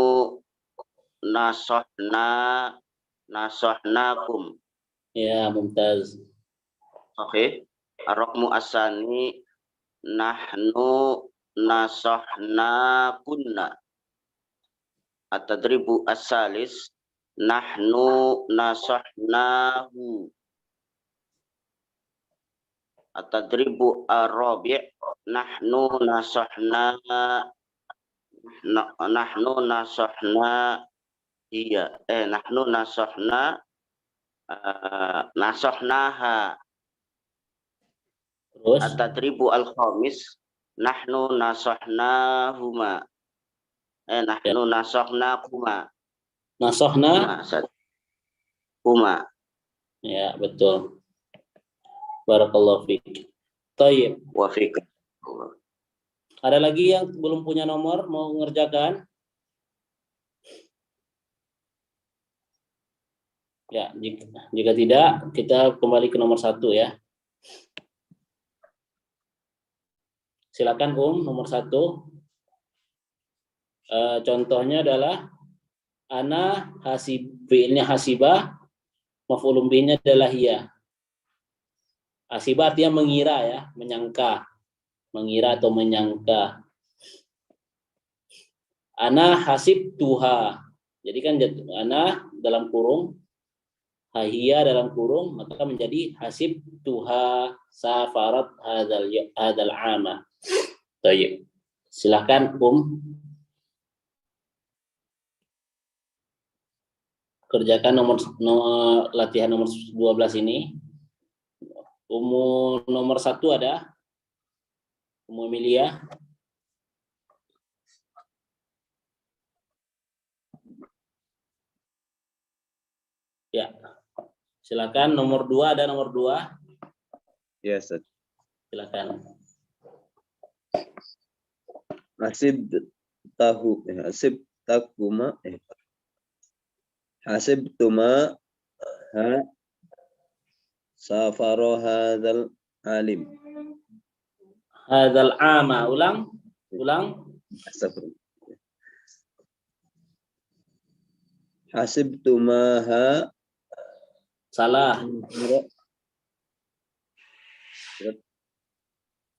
nasahnakum. Ya, mumtaz. Oke. Ar-raqmu asani nahnu nasahnakunna. At-tadribu as-salis nahnu nasahnahu. At-tadribu ar-rabi' nahnu nasahna iya nahnu nasahnaha. Terus At-tadribu al-khamis nahnu nasahnahuma. Nahnu nasahnakuma. nasohna. Kuma. Ya, betul. Barakallahu fiik. Thayyib. Wa fiik. Ada lagi yang belum punya nomor mau mengerjakan? Ya, jika tidak kita kembali ke nomor 1 ya. Silakan nomor 1. Contohnya adalah ana fi'ilnya hasibah, maf'ulun bihnya adalah hiya. Hasibah artinya mengira ya, menyangka. Mengira atau menyangka. Ana hasib tuha. Jadi kan ana dalam kurung, hiya dalam kurung, maka menjadi hasib tuha safarat hadzal ama. Baik. Silakan kerjakan latihan nomor 12 ini. Nomor 1 ada Umu Emilia. Ya. Silakan nomor 2 ada nomor 2. Ya, Ustaz. Silakan. Hasib hasibtuma safaro hadzal alim. Hadzal ama, ulang. Astagfirullah. Hasibtumaha Salah.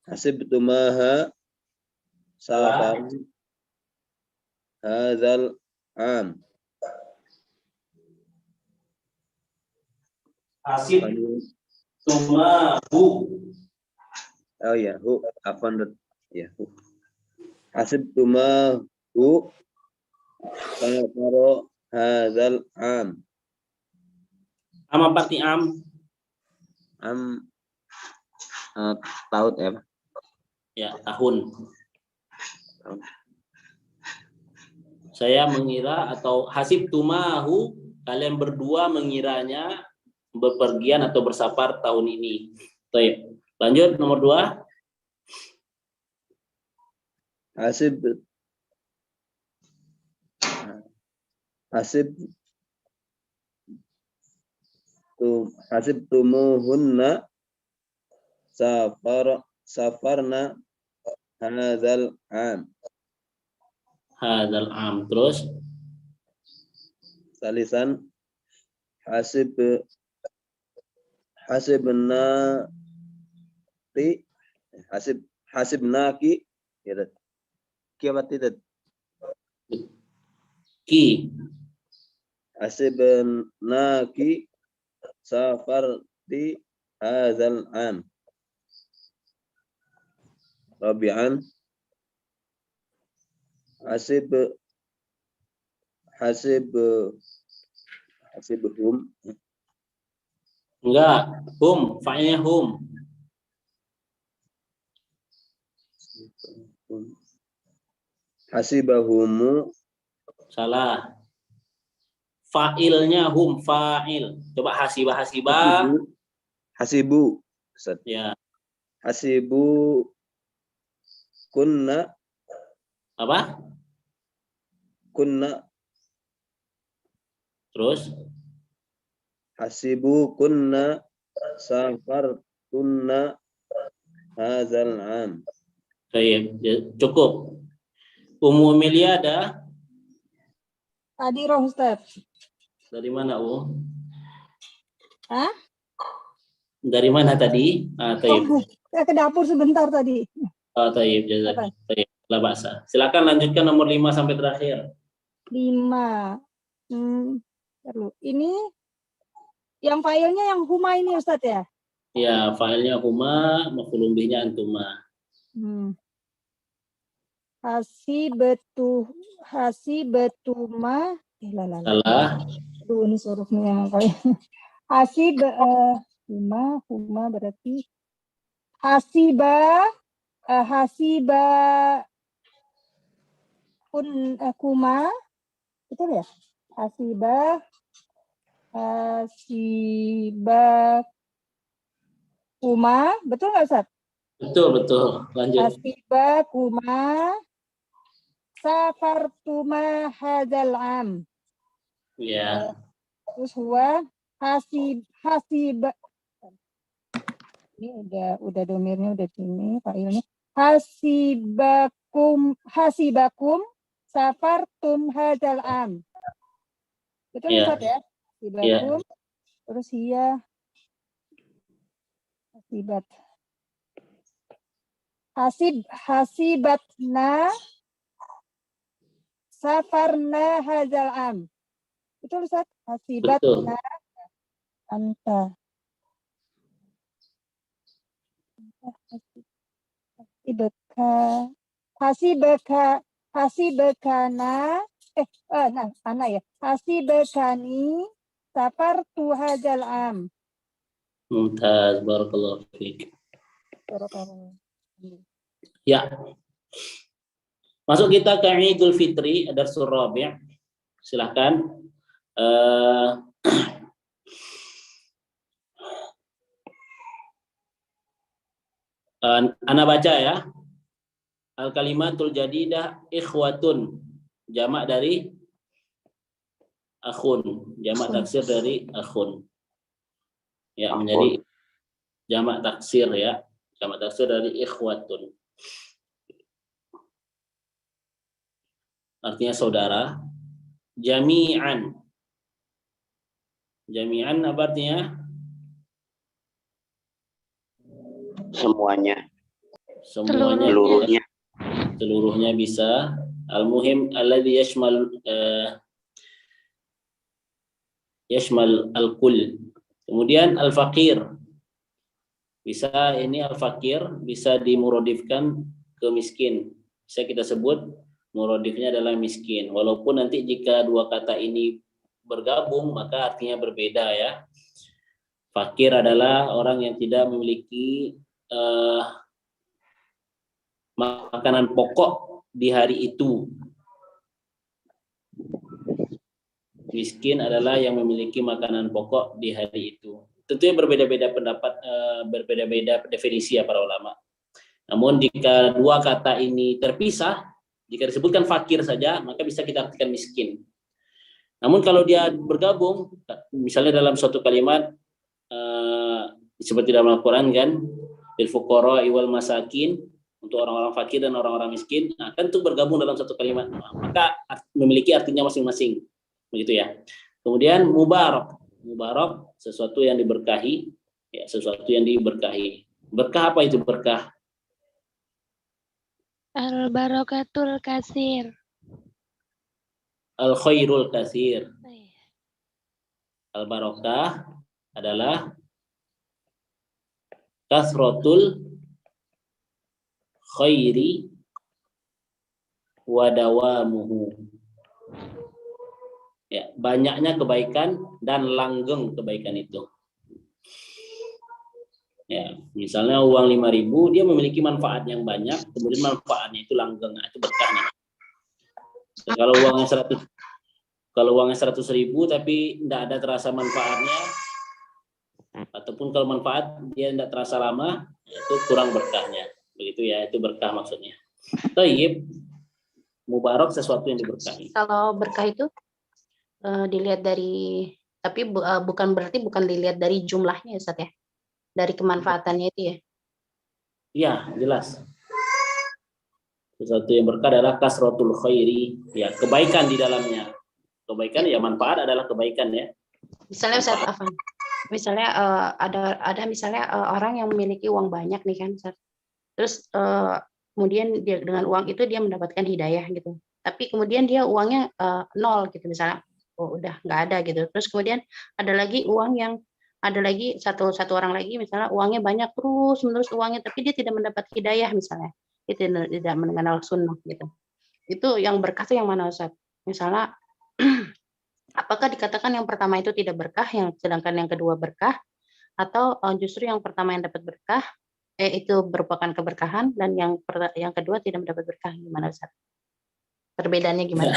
Hasibtumaha safar hadzal am. Hasib tumahu. Oh ya, afan ya. Hasibtumahu safaro hadzal am. Am apa arti am? Am tahun ya, Pak? Ya, tahun. Saya mengira atau hasib tumahu, kalian berdua mengiranya bepergian atau bersafar tahun ini. Baik. Lanjut nomor 2. Hasibtumuhunna safarna hadzal am. Hadzal am. Terus Salisan hasibnaki ya. Ki apa tidak? ki. Hasibnaki safarti hadzal am. Rabi'an hasibhum. Enggak, hum, fa'ilnya hum. Hasibahumu. Salah. Fa'ilnya hum, fa'il. Coba hasibah. Hasibu. Ustaz. Ya. Hasibu kunna. Apa? Kunna. Terus Hasibu kunna safartunna hadzal am. baik, cukup. Umu Emilia ada? Hadirah Ustaz. Dari mana, Hah? Dari mana tadi? Taib. Saya ke dapur sebentar tadi. Taib, jazak. Taib. La ba'sa. Silakan lanjutkan nomor 5 sampai terakhir. 5. Ini yang filenya yang huma ini Ustaz ya? Ya, filenya huma, maf'ulun bihnya antuma. Hasibetuma. Salah. Aduh, ini hurufnya yang huma berarti hasiba kuma, betul ya? Hasiba kuma, betul nggak Ustaz? Betul. Lanjut. Hasiba kuma safartuma hadzal am. Ya. Terus huwa hasiba. Ini udah domirnya udah sini, fa'ilnya. Hasibakum safartum hadzal am. Betul Ya. Ustaz ya? Hasibakum. Terus hiya hasibat. Hasibatna safarna hadzal am. Betul Ustaz? Hasibatna anta. Hasibakana Ana ya. Hasibakani safartu hadzal am. Mumtaz, barakallahu fiik. Ya. Masuk kita ke Idul Fitri, Darsul Rabi'. Silahkan. Ana baca ya. Al-kalimatul jadidah ikhwatun. Jamak dari akhun. Jamak taksir dari akhun. Ya, menjadi jamak taksir ya. Jamak taksir dari ikhwatun. Artinya saudara. Jami'an. Jami'an apa artinya? Semuanya. Semuanya. Seluruhnya. Seluruhnya bisa. Al-muhim alladhi yashmal al-kull. Kemudian al-faqir. Bisa ini al-faqir bisa dimuradifkan ke miskin. Bisa kita sebut muradifnya adalah miskin. Walaupun nanti jika dua kata ini bergabung maka artinya berbeda ya. Fakir adalah orang yang tidak memiliki makanan pokok di hari itu. Miskin adalah yang memiliki makanan pokok di hari itu. Tentunya berbeda-beda pendapat, berbeda-beda definisi ya para ulama. Namun jika dua kata ini terpisah, jika disebutkan fakir saja, maka bisa kita artikan miskin. Namun kalau dia bergabung, misalnya dalam suatu kalimat seperti dalam Al-Quran kan, bil fuqara wal masakin, untuk orang-orang fakir dan orang-orang miskin, nah, kan itu bergabung dalam satu kalimat, maka memiliki artinya masing-masing, begitu ya. Kemudian mubarak, mubarak sesuatu yang diberkahi, ya sesuatu yang diberkahi. Berkah apa itu berkah? Al-barakatul kasir. Al-khairul kasir. Al-barakah adalah kasratul khairi wa dawamuhu. Ya, banyaknya kebaikan dan langgeng kebaikan itu. Ya, misalnya uang 5.000 dia memiliki manfaat yang banyak, kemudian manfaatnya itu langgeng, nah, itu berkahnya. Dan kalau uangnya 100.000 tapi tidak ada terasa manfaatnya, ataupun kalau manfaat dia tidak terasa lama, itu kurang berkahnya. Begitu ya, itu berkah maksudnya. Thayyib, mubarak sesuatu yang diberkahi. Kalau berkah itu dilihat dari, tapi bukan berarti bukan dilihat dari jumlahnya ya Ustaz ya, dari kemanfaatannya itu ya. Iya, jelas. Sesuatu yang berkah adalah kasratul khairi, ya kebaikan di dalamnya. Kebaikan ya, manfaat adalah kebaikan ya. Misalnya Ustaz Afan, misalnya ada misalnya orang yang memiliki uang banyak nih kan Ustaz. Terus kemudian dia dengan uang itu dia mendapatkan hidayah gitu. Tapi kemudian dia uangnya 0 gitu misalnya, udah nggak ada gitu. Terus kemudian ada lagi uang yang ada lagi satu orang lagi misalnya uangnya banyak terus menerus uangnya, tapi dia tidak mendapat hidayah misalnya, dia tidak mengenal sunnah gitu. Itu yang berkah itu yang mana Ustaz? Misalnya apakah dikatakan yang pertama itu tidak berkah, yang sedangkan yang kedua berkah, atau justru yang pertama yang dapat berkah itu merupakan keberkahan dan yang kedua tidak mendapat berkah, gimana Ustaz? Perbedaannya gimana?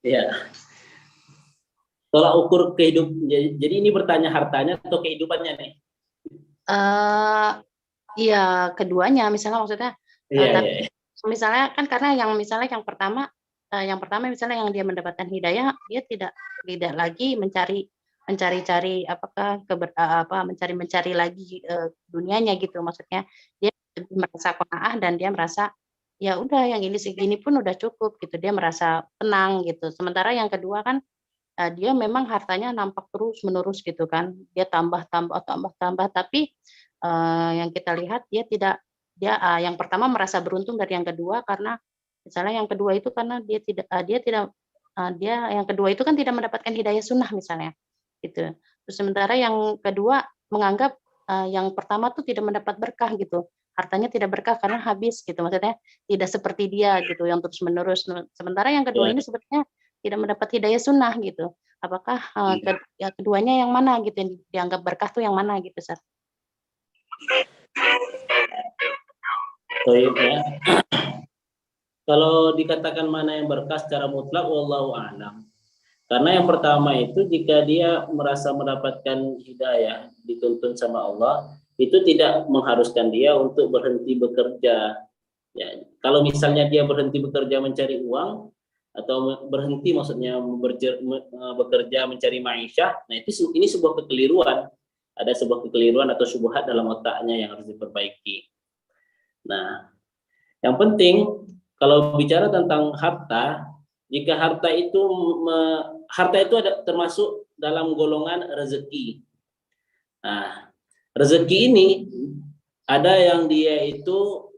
Ya. Tolak ukur kehidupan. Jadi ini bertanya hartanya atau kehidupannya nih? Iya keduanya misalnya maksudnya. Tapi misalnya kan karena misalnya yang pertama misalnya yang dia mendapatkan hidayah, dia tidak lagi mencari apakah mencari lagi dunianya gitu, maksudnya dia merasa qanaah dan dia merasa ya udah yang ini segini pun udah cukup gitu, dia merasa tenang gitu. Sementara yang kedua kan dia memang hartanya nampak terus menerus gitu kan, dia tambah tapi yang kita lihat dia yang pertama merasa beruntung dari yang kedua, karena misalnya yang kedua itu karena dia yang kedua itu kan tidak mendapatkan hidayah sunnah misalnya gitu. Terus sementara yang kedua menganggap yang pertama tuh tidak mendapat berkah gitu, hartanya tidak berkah karena habis gitu, maksudnya tidak seperti dia gitu yang terus menerus. Sementara yang kedua ini sebenarnya tidak mendapat hidayah sunnah gitu. Apakah keduanya yang mana gitu yang dianggap berkah tuh yang mana gitu, Ustaz? Baik ya. Kalau dikatakan mana yang berkah secara mutlak, wallahu a'lam. Karena yang pertama itu jika dia merasa mendapatkan hidayah dituntun sama Allah, itu tidak mengharuskan dia untuk berhenti bekerja. Ya, kalau misalnya dia berhenti bekerja mencari uang atau berhenti maksudnya bekerja mencari ma'isyah, nah itu ini sebuah kekeliruan. Ada sebuah kekeliruan atau syubhat dalam otaknya yang harus diperbaiki. Nah, yang penting kalau bicara tentang harta, jika harta itu ada termasuk dalam golongan rezeki. Nah, rezeki ini ada yang dia itu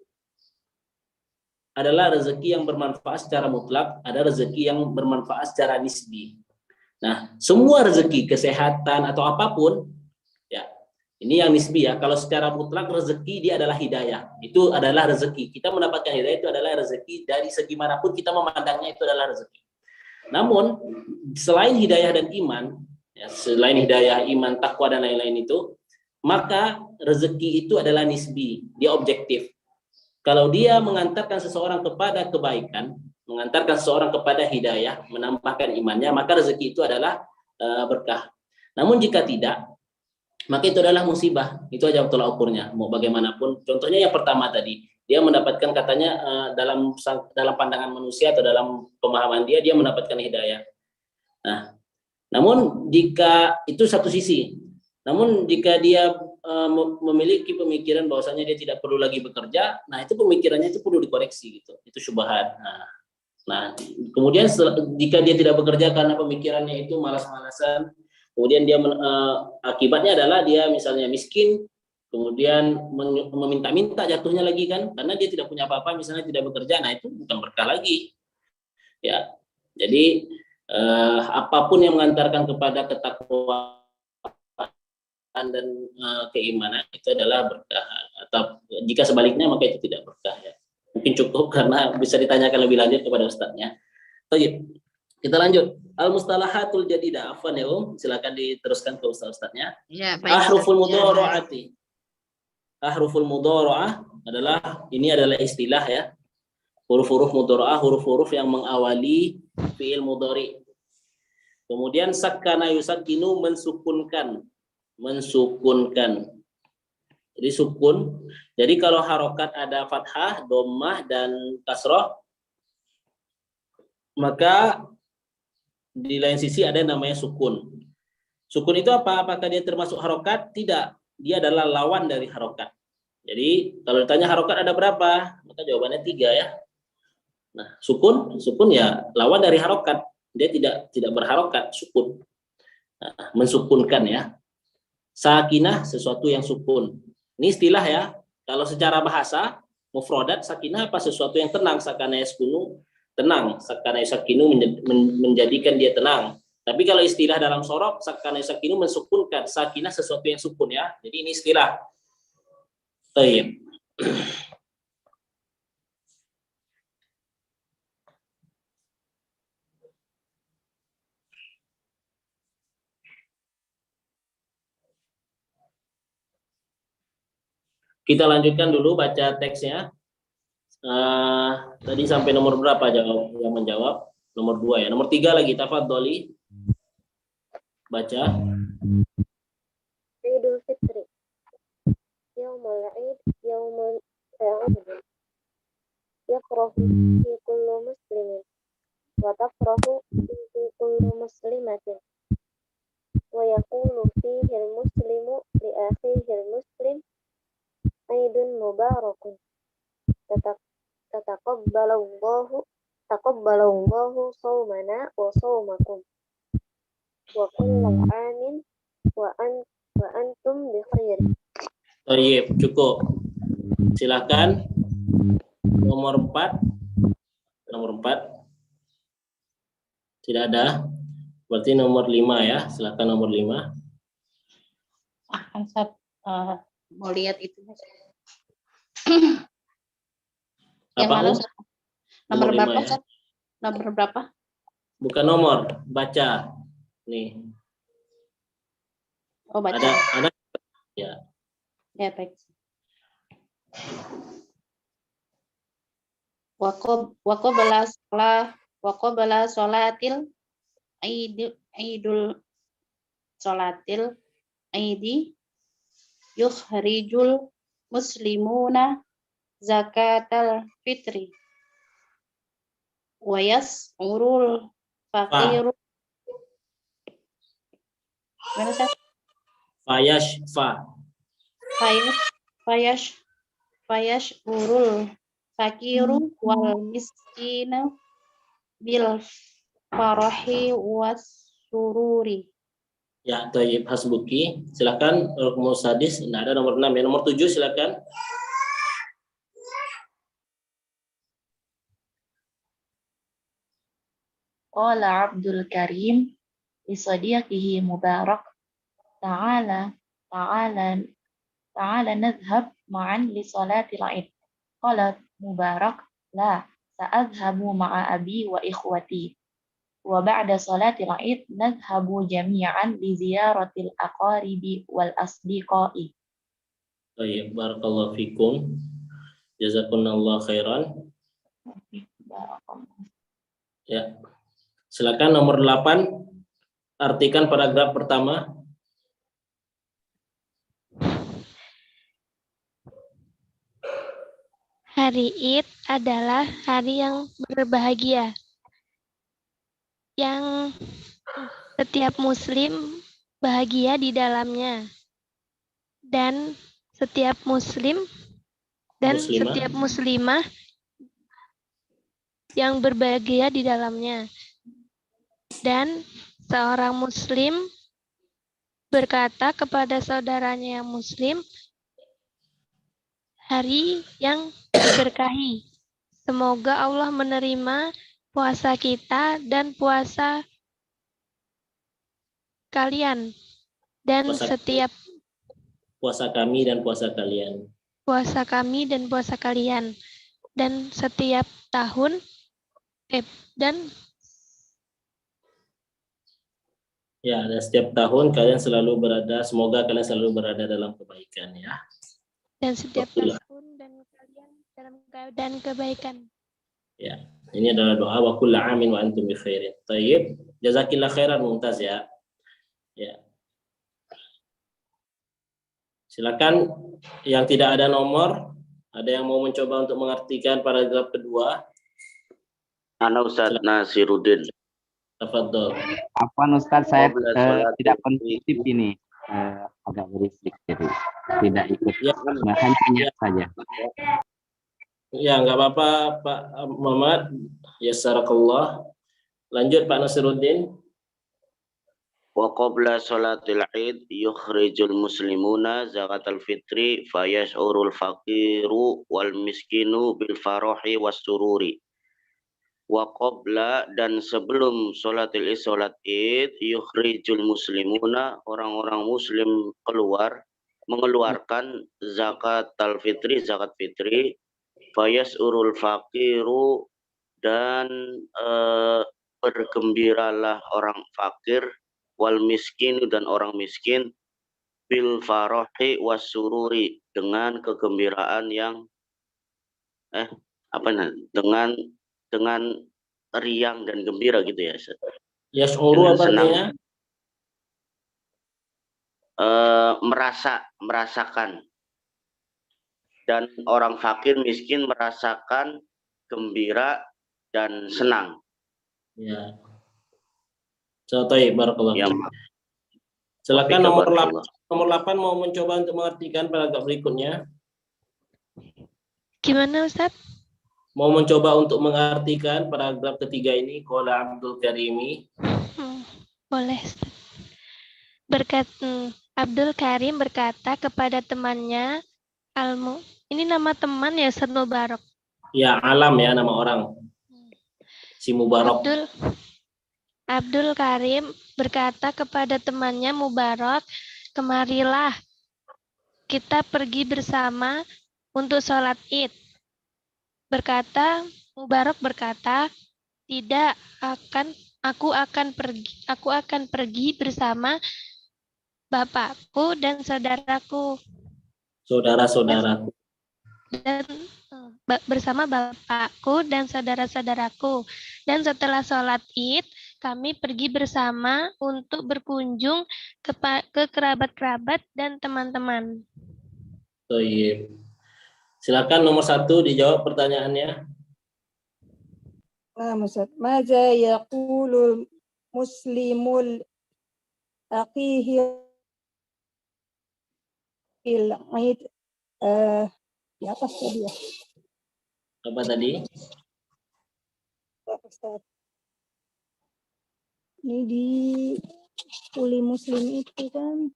adalah rezeki yang bermanfaat secara mutlak, ada rezeki yang bermanfaat secara nisbi. Nah, semua rezeki, kesehatan atau apapun, ya ini yang nisbi ya. Kalau secara mutlak rezeki dia adalah hidayah, itu adalah rezeki. Kita mendapatkan hidayah itu adalah rezeki dari segi manapun kita memandangnya itu adalah rezeki. Namun selain hidayah dan iman, ya, selain hidayah, iman, takwa dan lain-lain itu, maka rezeki itu adalah nisbi, dia objektif. Kalau dia mengantarkan seseorang kepada kebaikan, mengantarkan seseorang kepada hidayah, menambahkan imannya, maka rezeki itu adalah berkah. Namun jika tidak, maka itu adalah musibah. Itu aja tolak ukurnya. Mau bagaimanapun, contohnya yang pertama tadi, dia mendapatkan katanya dalam pandangan manusia atau dalam pemahaman dia mendapatkan hidayah. Nah, namun jika itu satu sisi, namun jika dia memiliki pemikiran bahwasanya dia tidak perlu lagi bekerja, nah itu pemikirannya itu perlu dikoreksi gitu. Itu syubhat. Nah, kemudian jika dia tidak bekerja karena pemikirannya itu malas-malasan, kemudian dia akibatnya adalah dia misalnya miskin, kemudian meminta-minta jatuhnya lagi kan, karena dia tidak punya apa-apa, misalnya tidak bekerja, nah itu bukan berkah lagi. Ya, jadi apapun yang mengantarkan kepada ketakwaan dan keimanan itu adalah berkah. Atau jika sebaliknya maka itu tidak berkah ya. Mungkin cukup karena bisa ditanyakan lebih lanjut kepada ustadznya. Baik, kita lanjut. Al-mustalahatul jadidah. Afwan ya silakan diteruskan ke ustadznya. Ya, baik. Ahruful mudharaati. Ahruful mudhara'ah adalah istilah ya. Huruf-huruf mudhara'ah, huruf-huruf yang mengawali fi'il mudhari. Kemudian sakkana yusakkinu, mensukunkan. Jadi sukun. Jadi kalau harokat ada fathah, dhammah dan kasroh, maka di lain sisi ada yang namanya sukun. Sukun itu apa? Apakah dia termasuk harokat? Tidak. Dia adalah lawan dari harokat. Jadi kalau ditanya harokat ada berapa? Maka jawabannya 3 ya. Nah, sukun ya lawan dari harokat. Dia tidak berharokat, sukun. Nah, mensukunkan ya. Sakinah sesuatu yang sukun. Ini istilah ya. Kalau secara bahasa mufradat sakinah apa? Sesuatu yang tenang. Sakana yaskunu, tenang. Sakana yasakinu menjadikan dia tenang. Tapi kalau istilah dalam sorok sakana yasakinu mensukunkan. Sakinah sesuatu yang sukun ya. Jadi ini istilah. Baik. Kita lanjutkan dulu baca teksnya. Tadi sampai nomor berapa yang menjawab? Nomor 2 ya. Nomor 3 lagi, tafadholi. Baca. Idul Fitri. Yaumul Id, yaumul Eid. Yafrahu fi kullu muslimin. Wa tafrahu fi kullu muslimatin. Wa yaqulu fihi al-muslimu li akhihi al-muslim Aidun mubarakun. Taqabbalallahu shawmana wa shawmakum. Wa kullu amin wa antum bi khair. Baik, cukup. Silakan nomor 4. Nomor 4. Tidak ada. Berarti nomor 5 ya. Silakan nomor 5. Kan Ustaz mau lihat itu. Yang Apa, mana Um? Ustaz? Nomor Nomor berapa 5 ya. Ustaz? Nomor berapa? Bukan nomor, baca. Nih, Oh, baca. ada ya. Ya, baik. Waqobala sholatil idul sholatil idi yukhrijul muslimuna zakatal fitri wa yas'urul faqiru. Mana Ustaz? Fayash urul fakiru wal miskinu bil farahi was sururi. Ya, Thayyib Hasbuki. Silakan Rukmu Sadis. Nah, ada nomor 6 ya. Nomor 7 silakan. Qala Abdul Karim li sadiqihi Mubarak ta'ala nadhhab ma'an li salatil Id. Qala Mubarak la sa'adhabu ma'a abi wa ikhwati. Wa ba'da salatil Id nadhhabu jami'an li ziyaratil aqaribi wal asdiqai. Baik, barakallahu fikum. Jazakumullah khairan. Ya. Silakan nomor 8. Artikan paragraf pertama. Hari Id adalah hari yang berbahagia, yang setiap muslim bahagia di dalamnya, dan setiap muslim dan setiap muslimah yang berbahagia di dalamnya. Dan seorang muslim berkata kepada saudaranya yang muslim, hari yang diberkahi. Semoga Allah menerima puasa kita dan puasa kalian. Dan puasa kami dan puasa kalian. Puasa kami dan puasa kalian. Dan setiap tahun Ya, dan setiap tahun kalian selalu berada, semoga kalian selalu berada dalam kebaikan ya. Dan setiap tahun dan kalian dalam keadaan kebaikan. Ya, ini adalah doa wa kullu amin wa antum bi khairin. Thayyib, jazakillah khairan Mumtaz ya. Ya. Silakan yang tidak ada nomor, ada yang mau mencoba untuk mengartikan paragraf kedua? Ana Ustaz Nasiruddin. Tafadhol. Apa Ustaz, saya tidak kondusif ini, agak berisik jadi tidak ikut. Ya, hanya saja. Ya, nggak apa-apa Pak Muhammad. Yassarakallah. Lanjut Pak Nasiruddin. Wa qabla sholatil Id yukhrijul muslimuna zakatal fitri fayash'urul faqiru wal miskinu bil farahi was sururi. Wa qabla, dan sebelum sholatil Id, sholat Id, yukhrijul muslimuna, orang-orang muslim mengeluarkan zakatal fitri, zakat fitri, fayash'urul faqiru, dan bergembiralah orang fakir, wal miskin, dan orang miskin, bil farahi was sururi, dengan kegembiraan yang dengan riang dan gembira gitu ya. Yash'uru apa artinya? Merasakan. Dan orang fakir miskin merasakan gembira dan senang. Ya. Contoh barakallahu. Ya, silakan nomor 8 mau mencoba untuk mengartikan paragraf berikutnya. Gimana Ustaz? Mau mencoba untuk mengartikan paragraf ketiga ini, qala Abdul Karimi. Boleh. Abdul Karim berkata kepada temannya ini nama teman ya, Ustaz Mubarak. Ya, alam ya, nama orang. Si Mubarak. Abdul Karim berkata kepada temannya Mubarak, kemarilah kita pergi bersama untuk sholat Id. Mubarak berkata, tidak aku akan pergi bersama bapakku dan saudaraku Saudara-saudaraku. dan bersama bapakku dan saudara-saudaraku. Dan setelah sholat Id, kami pergi bersama untuk berkunjung ke kerabat-kerabat dan teman-teman. Baik. Silakan nomor 1 dijawab pertanyaannya. Nah, Ustaz. Maza yaqulul muslimul aqihi fil Aid. Di atas tadi ya. Apa tadi? Ustaz. Ini di kuli muslim itu kan.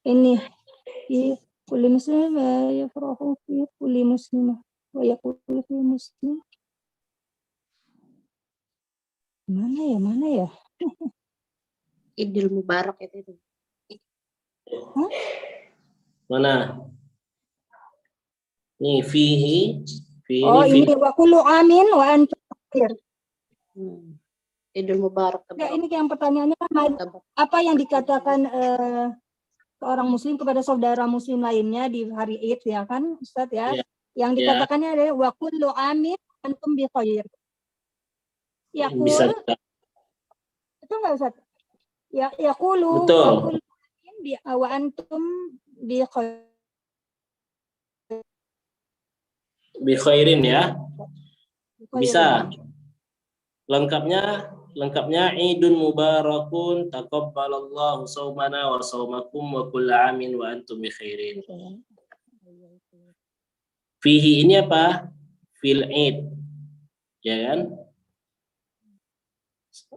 Ini di kuli muslim ya farahu fi kuli muslimah wa yaqulu fi muslim. Mana ya? Idul Mubarak itu. Hah? Mana? Nih fihi Oh, ini wa kullu amin wa antum bikhair. Idul Mubarak. Ya, ini yang pertanyaannya kan apa yang dikatakan seorang muslim kepada saudara muslim lainnya di hari Id ya kan Ustaz ya? Ya. Yang dikatakannya adalah wa kullu amin antum bikhair. Yaqul bisa. Itu enggak Ustaz? Ya yaqulu Betul. wa kullu amin wa antum bikhair. Bi khairin ya. Bisa. Lengkapnya Idun Mubarakun taqabbalallahu shaumana wa shaumakum wa kullu amin wa antum bi khairin. Fihi ini apa? Fil Id. Ya kan?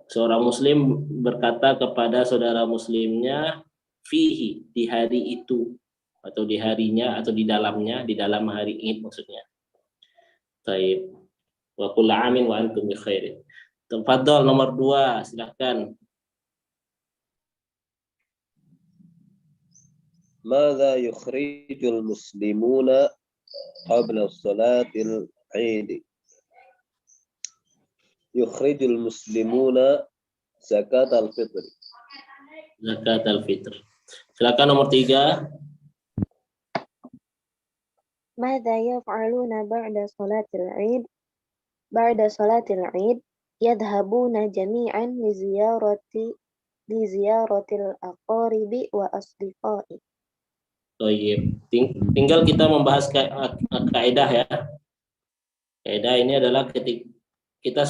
Seorang muslim berkata kepada saudara muslimnya fihi, di hari itu atau di harinya atau di dalamnya, di dalam hari Id maksudnya. Baik. Wa kullu amin wa antum bi khairin. Tafadhol nomor 2, silakan. Madza yukhrijul muslimuna qabla salatil Eid? Yukhrijul muslimuna zakat al-fitr. Zakat al-fitr. Silakan nomor 3. ماذا يفعلون بعد صلاة العيد؟ بعد صلاة العيد يذهبون جميعا لزيارة الأقارب وأصدقاء. Tinggal kita membahas kaidah ya. Kaidah ini adalah ketika kita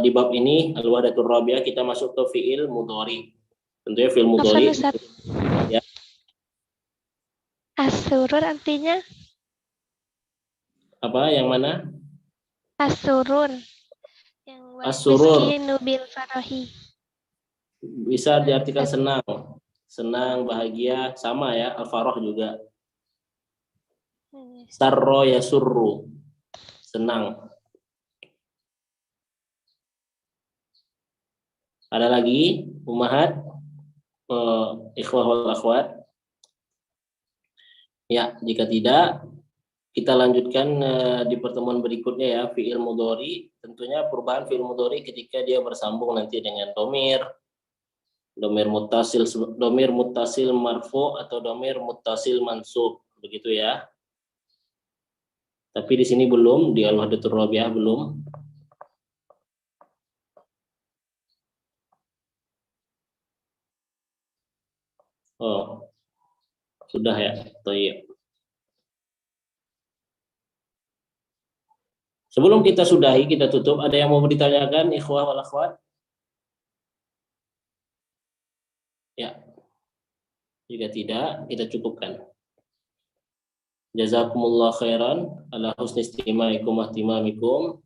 di bab ini al-wahdatur rabi'ah kita masuk ke fiil mudhari. Tentunya fiil mudhari. Ya. As-surur artinya? Apa yang mana? As-surur. Yang As-surur. miskinu bil farahi. Bisa diartikan senang. Senang, bahagia, sama ya. Al-farah juga. Sarro yasurru. Senang. Ada lagi ummahat, ikhwah wal akhwat? Ya, jika tidak kita lanjutkan di pertemuan berikutnya ya, fi'il mudhari. Tentunya perubahan fi'il mudhari ketika dia bersambung nanti dengan domir muttasil marfu atau domir muttasil mansub, begitu ya. Tapi di sini belum, di al-wahdatur rabi'ah belum. Oh, sudah ya. Baik. Sebelum kita sudahi, kita tutup, ada yang mau ditanyakan, ikhwah wal akhwat? Ya. Jika tidak, kita cukupkan. Jazakumullah khairan ala husni istima'ikum wa ihtimamikum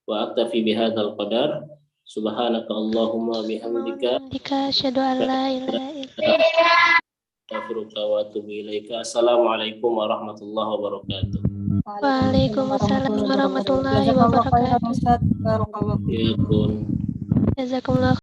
wa aktafi bihadzal qadar. Subhanaka Allahumma bihamdika asyhadu an la ilaha illa anta astaghfiruka wa atubu ilaika. Assalamualaikum warahmatullahi wabarakatuh. Waalaikumsalam warahmatullahi wabarakatuh. Barakallahu fiik. Ya kun. Jazakumullah